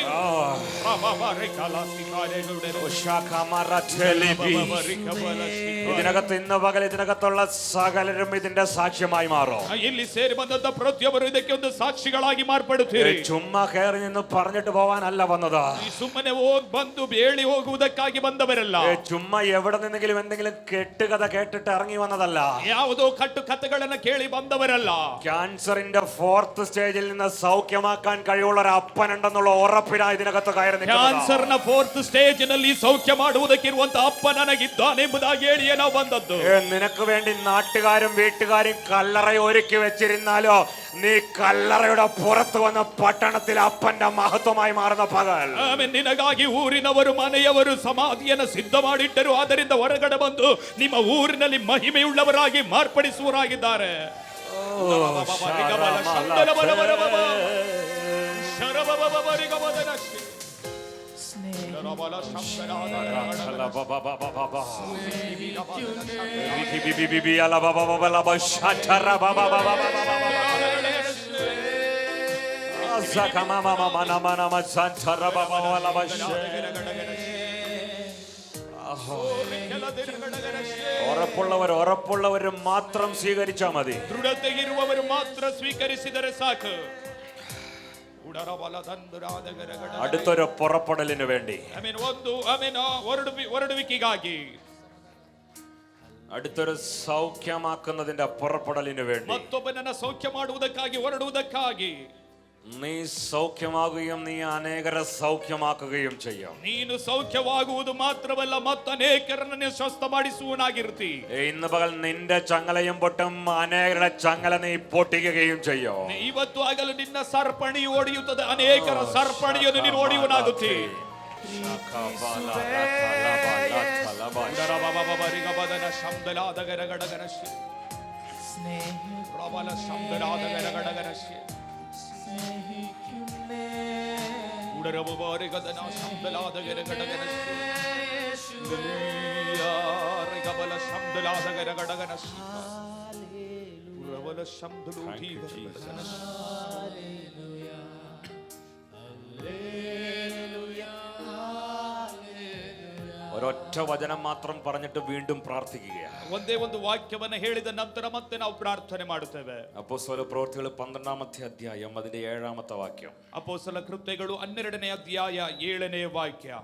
ഇതിനകത്ത് ഇന്ന് പകൽ ഇതിനകത്തുള്ള സകലരും ഇതിന്റെ സാക്ഷ്യമായി മാറും. ಇಲ್ಲಿ ಸೇರಿ ಬಂದಂತ ಪ್ರತಿಯೊಬ್ಬರು ಇದಕ್ಕೆ ಒಂದು ಸಾಕ್ಷಿಗಳಾಗಿ ಮಾರ್ಪಡುತ್ತೀರಿ. ചുമ്മാ കയറി നിന്ന് പറഞ്ഞിട്ട് പോവാനല്ല വന്നത്. ಸುಮ್ಮನೆ ಹೋಗಿ ಬಂದು ಹೇಳಿ ಹೋಗುವುದಕ್ಕಾಗಿ ಬಂದವರಲ್ಲ. ചുമ്മാ എവിടെ നിന്നെങ്കിലും എന്തെങ്കിലും കെട്ടുകഥ കേട്ടിട്ട് ഇറങ്ങി വന്നതല്ല. ಯಾವುದೋ ಕಟ್ಟು ಕಥೆಗಳನ್ನ ಕೇಳಿ ಬಂದವರಲ್ಲ. ക്യാൻസറിന്റെ 4th സ്റ്റേജിൽ നിന്ന് സൗഖ്യമാക്കാൻ കഴിവുള്ള ഒരു അപ്പനുണ്ടെന്നുള്ള ഉറപ്പിനായി ഇതിനകത്ത് കയറി നിൽക്കുന്നത്. ಕ್ಯಾನ್ಸರ್ನ 4th ಸ್ಟೇಜಿನಲ್ಲಿ ಸೌಖ್ಯ ಮಾಡುವುದಕ್ಕಿರುವಂತ ಅಪ್ಪ ನನಗಿದ್ದಾನೆಂಬುದಾಗಿ ಹೇಳಿ ನಾವು ಬಂದದ್ದು. നിനക്ക് വേണ്ടി നാട്ടുകാരും വീട്ടുകാരും കല്ലറ ഒരുക്കി വെച്ചിരുന്നാലോ, നീ കല്ലറയുടെ പുറത്ത് വന്ന പട്ടണത്തിൽ അപ്പന്റെ മഹത്വമായി മാറുന്ന പകൽ. ಆಮೆನ್. ನಿನಗಾಗಿ ಊರಿನವರು ಮನೆಯವರು ಸಮಾಧಿಯನ್ನು ಸಿದ್ಧ ಮಾಡಿಟ್ಟರು. ಆದ್ದರಿಂದ ಹೊರಗಡೆ ಬಂದು ನಿಮ್ಮ ಊರಿನಲ್ಲಿ ಮಹಿಮೆಯುಳ್ಳವರಾಗಿ ಮಾರ್ಪಡಿಸುವರಾಗಿದ್ದಾರೆ. ഉറപ്പുള്ളവർ മാത്രം സ്വീകരിച്ചാൽ മതി. ದೃಢತೆಗಿರುವವರು ಮಾತ್ರ ಸ್ವೀಕರಿಸಿದರೆ ಸಾಕು. അടുത്തൊരു പുറപ്പെടലിന് വേണ്ടി, ಹೊರಡುವಿಕೆಗಾಗಿ, അടുത്തൊരു സൗഖ്യമാക്കുന്നതിന്റെ പുറപ്പെടലിന് വേണ്ടി, ಮತ್ತೊಬ್ಬನನ್ನ ಸೌಖ್ಯ ಮಾಡುವುದಕ್ಕಾಗಿ ಹೊರಡುವುದಕ್ಕಾಗಿ. നീ സൗഖ്യമാകുകയും നീ അനേകരെ സൗഖ്യമാക്കുകയും ചെയ്യും. ನೀನು ಸೌಖ್ಯವಾಗುವುದು ಮಾತ್ರವಲ್ಲ, ಮತ್ತನೇಕರನ್ನು ಸ್ವಸ್ಥ ಮಾಡಿಸುವನಾಗಿರ್ತಿ. ഇന്ന് പകൽ നിന്റെ ചങ്ങലയും പൊട്ടും, അനേകരുടെ ചങ്ങല നീ പൊട്ടിക്കുകയും ചെയ്യും. ಇವತ್ತು ಆಗಲು ನಿನ್ನ ಸರ್ಪಣಿಯು ಒಡೆಯುತ್ತದೆ, ಅನೇಕರ ಸರ್ಪಣಿಯನ್ನು ನೀನು ಒಡೆಯುವನಾಗುತ್ತಿ. ഒരൊറ്റ വചനം മാത്രം പറഞ്ഞിട്ട് വീണ്ടും പ്രാർത്ഥിക്കുക. ಒಂದೇ ಒಂದು ವಾಕ್ಯವನ್ನು ಹೇಳಿದ ನಂತರ ಮತ್ತೆ ನಾವು ಪ್ರಾರ್ಥನೆ ಮಾಡುತ್ತೇವೆ. അപ്പോസ്തല പ്രവൃത്തികൾ 12ാമത്തെ അധ്യായം അതിന്റെ 7ാമത്തെ വാക്യം. ಅಪೊಸ್ತಲ ಕೃತ್ಯಗಳು 12ನೇ ಅಧ್ಯಾಯ 7ನೇ ವಾಕ್ಯ.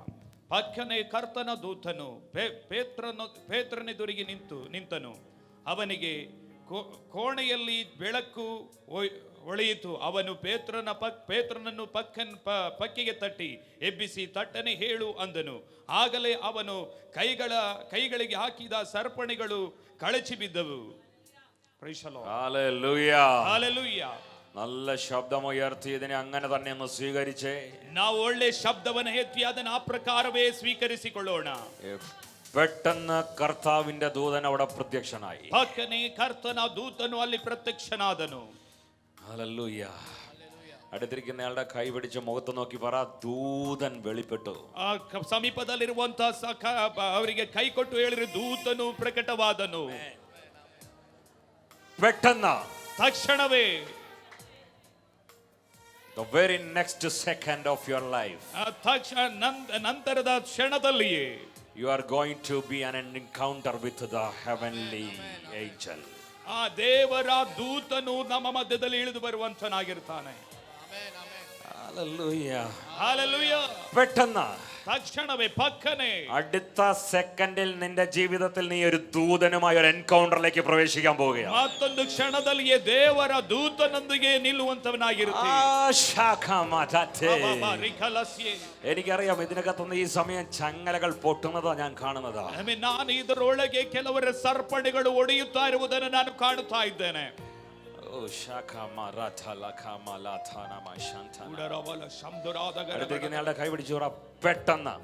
ಪಕ್ಕನೆ ಕರ್ತನ ದೂತನು ಪೇತ್ರನೆದುರಿಗೆ ನಿಂತನು. ಅವನಿಗೆ ಕೋಣೆಯಲ್ಲಿ ಬೆಳಕು ಹೊಳೆಯಿತು. ಅವನು ಪೇತ್ರನನ್ನು ಪಕ್ಕಿಗೆ ತಟ್ಟಿ ಎಬ್ಬಿಸಿ ತಟ್ಟನೆ ಹೇಳು ಅಂದನು. ಆಗಲೇ ಅವನು ಕೈಗಳಿಗೆ ಹಾಕಿದ ಸರಪಣಿಗಳು ಕಳಚಿ ಬಿದ್ದವು. Praise the Lord. Hallelujah. Hallelujah. നല്ല ശബ്ദം ഉയർത്തി ഇതിനെ അങ്ങനെ തന്നെ ഒന്ന് സ്വീകരിച്ചേ. ನಾವು ಒಳ್ಳೆ ಶಬ್ದವನ್ನು ಎತ್ತಿ ಅದನ್ನು ಆ ಪ್ರಕಾರವೇ ಸ್ವೀಕರಿಸಿಕೊಳ್ಳೋಣ. പെട്ടെന്ന് കർത്താവിന്റെ ദൂതൻ അവിടെ പ്രത്യക്ഷനായി. ಪಕ್ಕನೆ ಕರ್ತನ ದೂತನು ಅಲ್ಲಿ ಪ್ರತ್ಯಕ್ಷನಾದನು. ഹല്ലേലൂയ. അടുത്തിരിക്കുന്നയാളുടെ കൈ പിടിച്ച് മുഖത്ത് നോക്കി പറ, ദൂതൻ വെളിപ്പെട്ടു. ಆ ಸಮೀಪದಲ್ಲಿರುವಂತಹ ಅವರಿಗೆ ಕೈ ಕೊಟ್ಟು ಹೇಳಿದ್ರು, ದೂತನು ಪ್ರಕಟವಾದನು. പെട്ടെന്ന്, ತಕ್ಷಣವೇ, the very next second of your life, ನಂತರದ ಕ್ಷಣದಲ್ಲಿಯೇ you are going to be an encounter with the heavenly angel. ಆ ದೇವರ ದೂತನು ನಮ್ಮ ಮಧ್ಯದಲ್ಲಿ ಇಳಿದು ಬರುವಂತನಾಗಿರ್ತಾನೆ. Hallelujah. Hallelujah. പെട്ടെന്ന്, ತಕ್ಷಣವೇ, ಪಕ್ಕನೆ, അടുത്ത സെക്കൻഡിൽ നിന്റെ ജീവിതത്തിൽ നീ ഒരു ദൂതനുമായ ഒരു എൻകൗണ്ടറിലേക്ക് പ്രവേശിക്കാൻ പോവുകയാണ്. ಮತ್ತೊಂದು ಕ್ಷಣದಲ್ಲಿಯೇ ದೇವರ ದೂತನೊಂದಿಗೆ ನಿಲ್ಲುವಂತವನಾಗಿರುತ್ತೆ. എനിക്കറിയാം ഇതിനകത്തുനിന്ന് ഈ സമയം ചങ്ങലകൾ പൊട്ടുന്നതാ ഞാൻ കാണുന്നതാ. ನಾನು ಇದರೊಳಗೆ ಕೆಲವರ ಸರಪಣಿಗಳು ಒಡೆಯುತ್ತಾ ಇರುವುದನ್ನು ನಾನು ಕಾಣುತ್ತಾ ಇದ್ದೇನೆ. അടുത്തിരിക്കുന്നയാളുടെ കൈ പിടിച്ചു പറ, പെട്ടെന്ന്.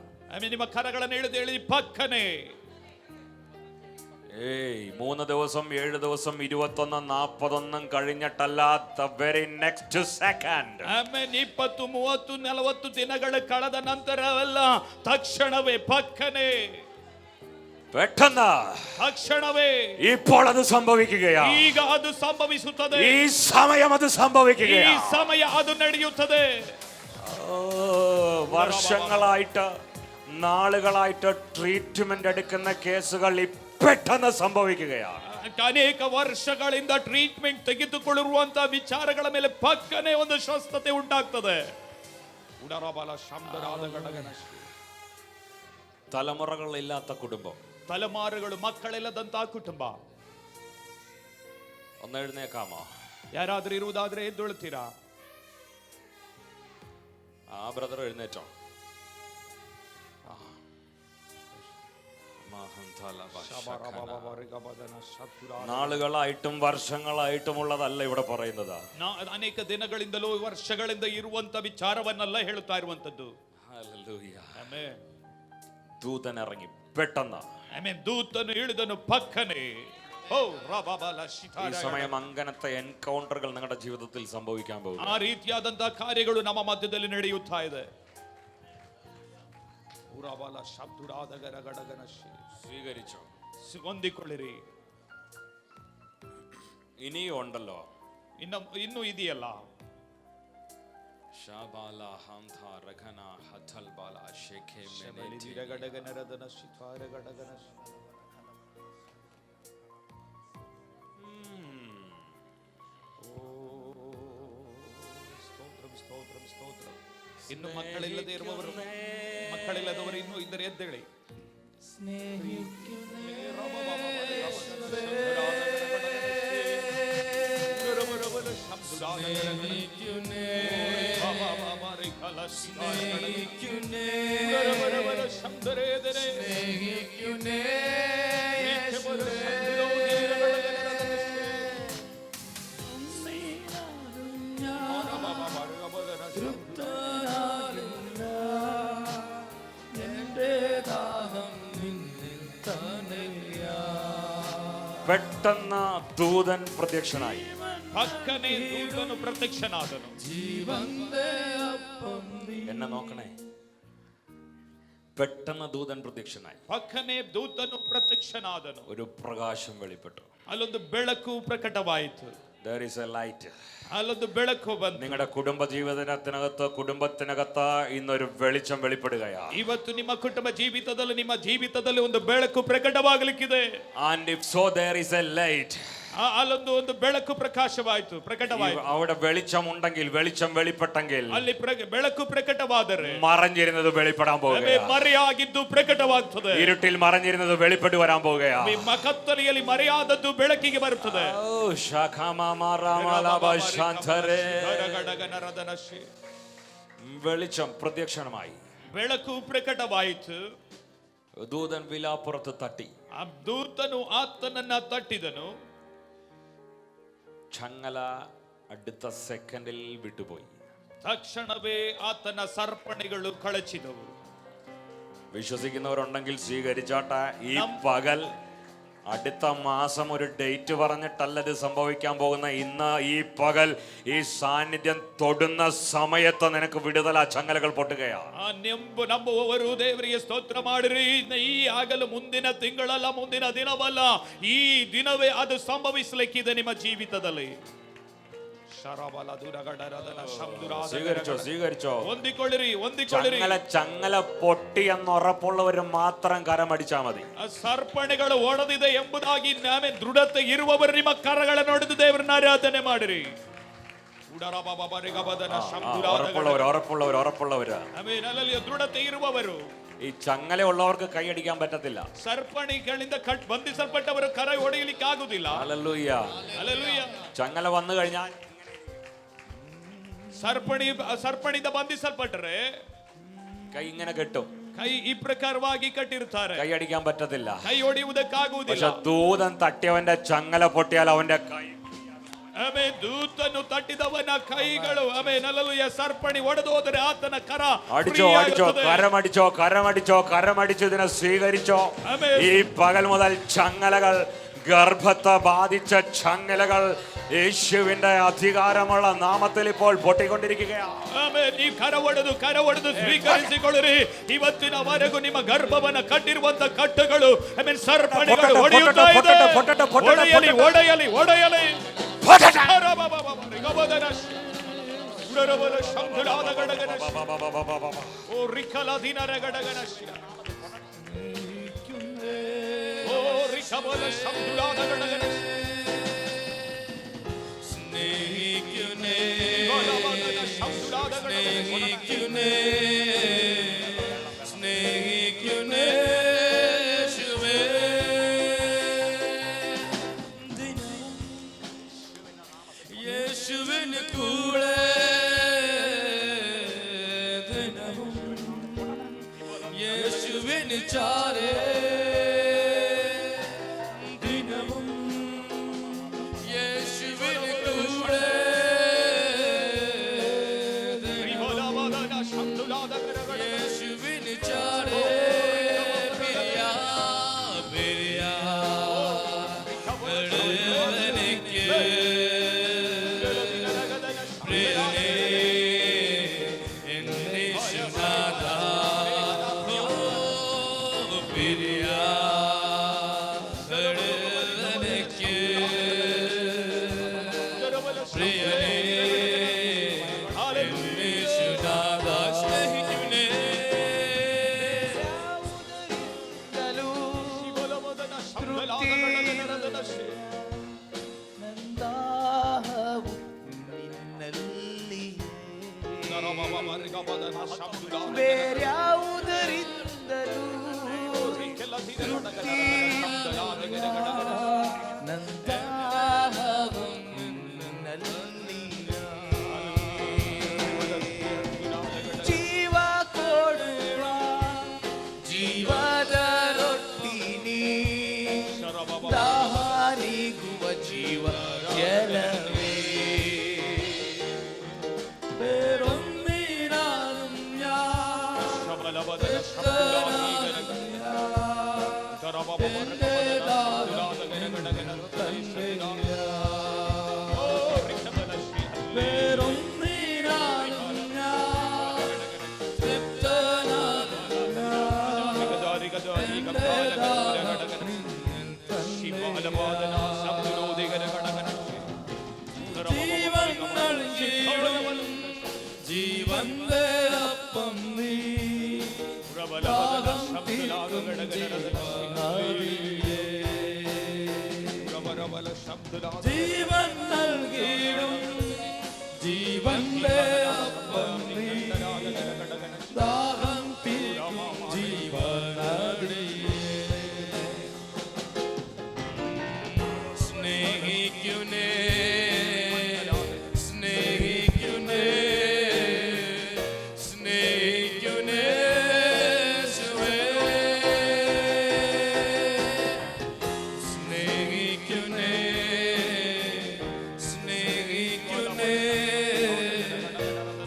ನಿಮ್ಮ ಕರಗಳನ್ನು ಎಳೆದು ಎಳೆದು ಪಕ್ಕನೆ. 3 ദിവസം 7 ദിവസം 21 41 കഴിഞ്ഞിട്ടല്ല, the very next second. 20 30 40 ದಿನಗಳು ಕಳೆದ ನಂತರವಲ್ಲ, ತಕ್ಷಣವೇ, ಪಕ್ಕನೆ, പെട്ടെന്ന്, ತಕ್ಷಣವೇ, ഇപ്പോൾ അത് സംഭവിക്കുകയാണ്. ಈಗ ಅದು ಸಂಭವಿಸುತ್ತದೆ. ഈ സമയം അത് ಈ സംഭവിക്കുകയാണ്. ಸಮಯ ಅದು ನಡೆಯುತ್ತದೆ. വർഷങ്ങളായിട്ട് നാളുകളായിട്ട് ട്രീറ്റ്മെന്റ് എടുക്കുന്ന കേസുകൾ പെട്ടെന്ന് സംഭവിക്കുകയാണ്. ಅನೇಕ ವರ್ಷಗಳಿಂದ ಟ್ರೀಟ್ಮೆಂಟ್ ತೆಗೆದುಕೊಳ್ಳಿರುವಂತಹ ವಿಚಾರಗಳ ಮೇಲೆ ಪಕ್ಕನೆ ಒಂದು ಸ್ವಸ್ಥತೆ ಉಂಟಾಗ್ತದೆ. തലമുറകളില്ലാത്ത കുടുംബം, ತಲೆಮಾರುಗಳು ಮಕ್ಕಳಿಲ್ಲದಂತಹ ಕುಟುಂಬ. ഒന്ന് എഴുന്നേക്കാമോ? ಯಾರಾದ್ರೂ ಇರುವುದಾದ್ರೆ ಎದ್ದೇಳ್ತೀರಾ? ആ ബ്രദർ എഴുന്നേറ്റോ? നാളുകളായിട്ടും വർഷങ്ങളായിട്ടുമുള്ളതല്ല ഇവിടെ പറയുന്നത്. ಅನೇಕ ದಿನಗಳಿಂದಲೂ ವರ್ಷಗಳಿಂದ ಇರುವಂತ ವಿಚಾರವನ್ನೆಲ್ಲ ಹೇಳುತ್ತಾ ಇರುವಂತದ್ದು. ആമേൻ. ദൂതൻ ഇറങ്ങി പെട്ടെന്ന്. ಆಮೆನ್. ದೂತನು ಇಳಿದನು ಪಕ್ಕನೆ. ഈ സമയം അങ്ങനത്തെ എൻകൗണ്ടറുകൾ നിങ്ങളുടെ ജീവിതത്തിൽ സംഭവിക്കാൻ പോകും. ಆ ರೀತಿಯಾದಂತಹ ಕಾರ್ಯಗಳು ನಮ್ಮ ಮಧ್ಯದಲ್ಲಿ ನಡೆಯುತ್ತಾ ಇದೆ. സ്വീകരിച്ചോ? ಹೊಂದಿಕೊಳ್ಳಿರಿ. ഇനിയും ഉണ്ടല്ലോ, ಇನ್ನೂ ಇದೆಯಲ್ಲ. ಇನ್ನು ಮಕ್ಕಳಿಲ್ಲದೆ ಇರುವವರು, ಮಕ್ಕಳಿಲ್ಲದವರು ಇನ್ನೂ ಇದ್ದರೆ ಎದ್ದೇಳಿ. പെട്ടെന്ന് ദൂതൻ പ്രത്യക്ഷനായി. പക്കനെ ദൂതನು പ്രത്യക്ഷനാದನು. എന്നെ നോക്കണേ. പെട്ടെന്ന് ദൂതൻ പ്രത്യക്ഷനായി. പക്കനെ ദൂതನು പ്രത്യക്ഷനാದನು. ഒരു പ്രകാശം വെളിപ്പെട്ടു. അല്ലൊಂದು ಬೆಳಕು ಪ್ರಕಟವಾಯಿತು. There is a light. അല്ലൊಂದು ಬೆಳಕು ಬಂತು. നിങ്ങളുടെ കുടുംബ കുടുംബത്തിനകത്ത് ഇന്നൊരു വെളിച്ചം വെളിപ്പെടുകയാണ്. ಇವತ್ತು ನಿಮ್ಮ ಕುಟುಂಬ ಜೀವಿತದಲ್ಲಿ, ನಿಮ್ಮ ಜೀವಿತದಲ್ಲಿ ಒಂದು ಬೆಳಕು ಪ್ರಕಟವಾಗಲಿಕ್ಕಿದೆ. And if so, there is a light. ಅಲ್ಲೊಂದು ಬೆಳಕು ಪ್ರಕಟವಾಯಿತು. അവിടെ വെളിച്ചമുണ്ടെങ്കിൽ വെളിച്ചം വെളിപ്പെട്ടെങ്കിൽ ಅಲ್ಲಿ ಬೆಳಕು ಪ್ರಕಟವಾದರೆ മറഞ്ഞിരുന്നത് വെളിപ്പെടാൻ പോവുകയാണ്. ಮರೆಯಾಗಿದ್ದು ಪ್ರಕಟವಾಗುತ್ತದೆ. ഇരുട്ടിൽ മറഞ്ഞിരുന്നത് വെളിപ്പെട്ടു വരാൻ പോവുകയാണ്. ಕತ್ತಲೆಯಲ್ಲಿ ಮರೆಯಾದದ್ದು ಬೆಳಕಿಗೆ ಬರುತ್ತದೆ. ഓ ശഖമമറമലബശാന്തരേ. വെളിച്ചം പ്രത്യക്ഷമായി. ಬೆಳಕು ಪ್ರಕಟವಾಯಿತು. ദൂതൻ വിലാപ്പുറത്ത് തട്ടി. ಆ ದೂತನು ಆತನನ್ನ ತಟ್ಟಿದನು. ചങ്ങല അടുത്ത സെക്കൻഡിൽ വിട്ടുപോയി. ತಕ್ಷಣವೇ ಆತನ ಸರ್ಪಣಿಗಳು ಕಳಚಿದವು. വിശ്വസിക്കുന്നവരുണ്ടെങ്കിൽ സ്വീകരിച്ചാട്ടെ. ഈ പകൽ അടുത്ത മാസം ഒരു ഡേറ്റ് പറഞ്ഞിട്ടല്ല ഇത് സംഭവിക്കാൻ പോകുന്ന. ഇന്ന് ഈ പകൽ ഈ സാന്നിധ്യം തൊടുന്ന സമയത്ത് നിനക്ക് വിടുതല ചങ്ങലകൾ പൊട്ടുകയാണ്. ನಂಬುವವರು ದೇವರಿಗೆ ಸ್ತೋತ್ರ ಮಾಡಿರಿ. ಈ ಆಗಲು ಮುಂದಿನ ತಿಂಗಳಲ್ಲ, ಮುಂದಿನ ದಿನವಲ್ಲ, ಈ ದಿನವೇ ಅದು ಸಂಭವಿಸಲಿಕ್ಕಿದೆ ನಿಮ್ಮ ಜೀವಿತದಲ್ಲಿ. സ്വീകരിച്ചോ. ചങ്ങല പൊട്ടി എന്ന് ഉറപ്പുള്ളവർ മാത്രം കരമടിച്ചാൽ മതി. ಸರ್ಪಣೆಗಳು ಒಡೆದಿದೆ ಎಂಬುದಾಗಿ ನಾವೇ ದೃಢತೆ ಇರುವವರು ನಿಮ್ಮ ಕರಗಳನ್ನು ಹೊಡೆದು ದೇವರನ್ನ ಆರಾಧನೆ ಮಾಡಿರಿ. ದೃಢತೆ ಇರುವವರು. ഈ ചങ്ങല ഉള്ളവർക്ക് കൈയടിക്കാൻ പറ്റത്തില്ല. സർപ്പണിಗಳಿಂದ ಬಂಧಿಸಲ್ಪಟ್ಟವರು ಕರ ಹೊಡೆಯಲಿಕ್ಕೆ ಆಗುವುದಿಲ್ಲ. ഹല്ലേലൂയ. ചങ്ങല വന്നു കഴിഞ്ഞാൽ ಸರ್ಪಣಿಯಿಂದ ಬಂಧಿಸಲ್ಪಟ್ಟರೆ കൈ ഇങ്ങനെ കെട്ടും. ಕೈ ಈ ಪ್ರಕಾರವಾಗಿ ಕಟ್ಟಿರುತ್ತಾರೆ. കൈ അടിക്കാൻ പറ്റത്തില്ല. ಕೈ ಹೊಡೆಯುವುದಕ್ಕಾಗುವುದಿಲ್ಲ. പക്ഷെ ദൂതൻ തട്ടിയവന്റെ ചങ്ങല പൊട്ടിയാൽ അവന്റെ കൈ. ದೂತನು ತಟ್ಟಿದವನ ಕೈಗಳು ಸರ್ಪಣಿ ಒಡೆದು ಹೋದರೆ ಆತನ ಕರ. അടിച്ചോ കരമടിച്ചോ ഇതിനെ സ്വീകരിച്ചോ. ഈ പകൽ മുതൽ ചങ്ങലകൾ, ഗർഭത്തെ ബാധിച്ച ചങ്ങലകൾ യേശുവിന്റെ അധികാരമുള്ള നാമത്തിൽ ഇപ്പോൾ പൊട്ടിക്കൊണ്ടിരിക്കുകയാണ്. ನೀವು ಕರ ಒಡೆದು ಸ್ವೀಕರಿಸಿಕೊಳ್ಳಿರಿ. ಇವತ್ತಿನವರೆಗೂ ನಿಮ್ಮ ಗರ್ಭವನ್ನ ಕಟ್ಟಿರುವಂತ ಕಟ್ಟುಗಳು ಸರ್ಪಣಿಗಳು ಒಡೆಯುತ್ತಾ ಇದೆ. ಒಡೆಯಲಿ. യേശുവിന് കൂടെ ദിനവും യേശുവിന് ചാരേ ദിനവും യേശുവിന് കൂടെ യേശുവിന് ചാരേ ಬೇರ್ಯಾವುದರಿಂದಲೂ ನಂದಾಹವು ನಿನ್ನಲ್ಲಿ ಜೀವ ಕೊಡುವ ಜೀವದ ರೊಟ್ಟಿನಿ ದಾಹಾನಿಗುವ ಜೀವ ಜಲವೇ ജീവന്റെ അപ്പം നീ ജീവന്റെ അപ്പം നീ ദാഹം തീർക്കും ജീവനദിയേ സ്നേഹിക്കുനേ സ്നേഹിക്കുനേ സ്നേഹിക്കുനേ യേശുവേ സ്നേഹിക്കുനേ സ്നേഹിക്കുനേ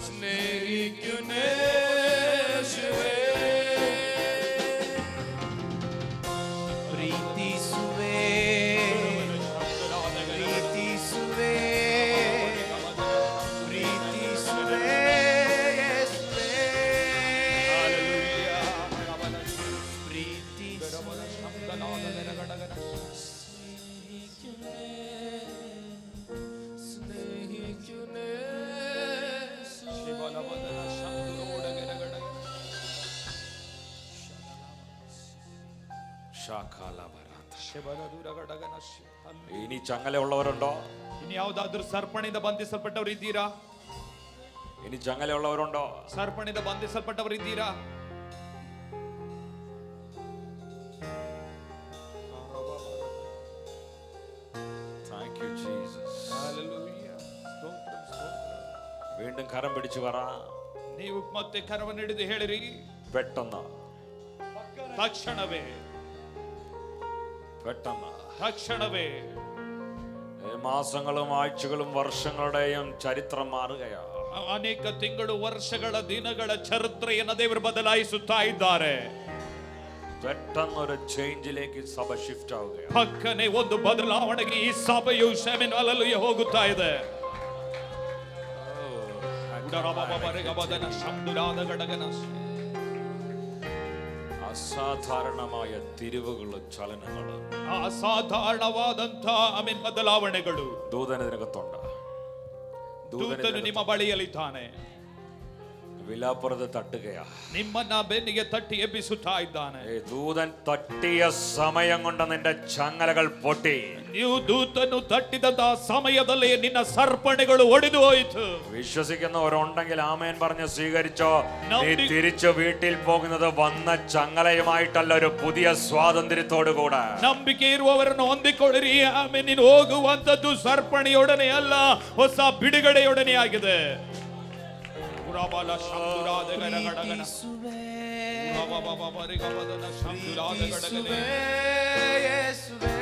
സ്നേഹിക്കുനേ യേശുവേ ಪ್ರೀತಿಸುವೆ ಪ್ರೀತಿಸುವೆ ಪ್ರೀತಿಸುವೆ ಯೇಸುವೇ ಪ್ರೀತಿಸುವೆ സ്നേഹിക്കുനേ ഇനി ചങ്ങലയുള്ളവരുണ്ടോ? ಇನ್ನು ಯಾವುದಾದ್ರೂ ಸರ್ಪಣಿಂದ ಬಂಧಿಸಲ್ಪಟ್ಟವರಿದ್ದೀರಾ? ഇനി ചങ്ങലയുള്ളവരുണ്ടോ? ಸರ್ಪಣಿಂದ ಬಂಧಿಸಲ್ಪಟ್ಟವರಿದ್ದೀರಾ? Thank you, Jesus. വീണ്ടും കരം പിടിച്ചു പറ. ನೀವು ಮತ್ತೆ ಕರವನ್ನು ಹಿಡಿದು ಹೇಳಿರಿ, പെട്ടെന്ന് ತಕ್ಷಣವೇ പെട്ടെന്ന് ತಕ್ಷಣವೇ ഈ മാസങ്ങളും ആഴ്ചകളും വർഷങ്ങളുടെയും ചരിത്രം മാറുകയാ. ಅನೇಕ ತಿಂಗಳು ವರ್ಷಗಳ ದಿನಗಳ ಚರಿತ್ರೆಯನ್ನು ದೇವರು ಬದಲಾಯಿಸುತ್ತಾ ಇದ್ದಾರೆ. പെട്ടെന്നൊരു ചേഞ്ചിലേക്ക് സഭ ഷിഫ്റ്റ് ആവുകയാണ്. ಪಕ್ಕನೆ ಒಂದು ಬದಲಾವಣೆಗೆ ಈ ಸಭೆಯು ಶಮೆನ್ ಅಲ್ಲಲ್ಲೇ ಹೋಗುತ್ತಾ ಇದೆ. അസാധാരണമായ തിരിവുകളും ചലനങ്ങളും ಅಸಾಧಾರಣವಾದಂತ ಆಮೇನ್ ಬದಲಾವಣೆಗಳು ദൂതൻ ഇതിനകത്തുണ്ട്. ದೂತನು ನಿಮ್ಮ ಬಳಿಯಲ್ಲಿದ್ದಾನೆ. വിലാപ്പുറത്ത് തട്ടുകയാ. ನಿಮ್ಮನ್ನ ಬೆನ್ನಿಗೆ ತಟ್ಟಿ ಎಬ್ಬಿಸುತ್ತಾ ಇದ್ದಾನೆ. ദൂതൻ തട്ടിയ സമയം കൊണ്ട് നിന്റെ ചങ്ങലകൾ പൊട്ടി. ನೀವು ದೂತನು ತಟ್ಟಿದಂತ ಸಮಯದಲ್ಲಿ ನಿನ್ನ ಸರ್ಪಣೆಗಳು ಒಡೆದು ಹೋಯಿತು. വിശ്വസിക്കുന്നവരുണ്ടെങ്കിൽ ആമേൻ പറഞ്ഞ് സ്വീകരിച്ചോ. നീ തിരിച്ചു വീട്ടിൽ പോകുന്നത് വന്ന ചങ്ങലയുമായിട്ടല്ല, ഒരു പുതിയ സ്വാതന്ത്ര്യത്തോടു കൂടെ. ನಂಬಿಕೆ ಇರುವವರನ್ನು ಹೊಂದಿಕೊಳ್ಳಿರಿ. ಆಮೇಲೆ ನೀನು ಹೋಗುವಂತದ್ದು ಸರ್ಪಣಿಯೊಡನೆ ಅಲ್ಲ, ಹೊಸ ಬಿಡುಗಡೆಯೊಡನೆ ಆಗಿದೆ. ಪ್ರೀತಿಸುವೆ ಯೇಸುವೇ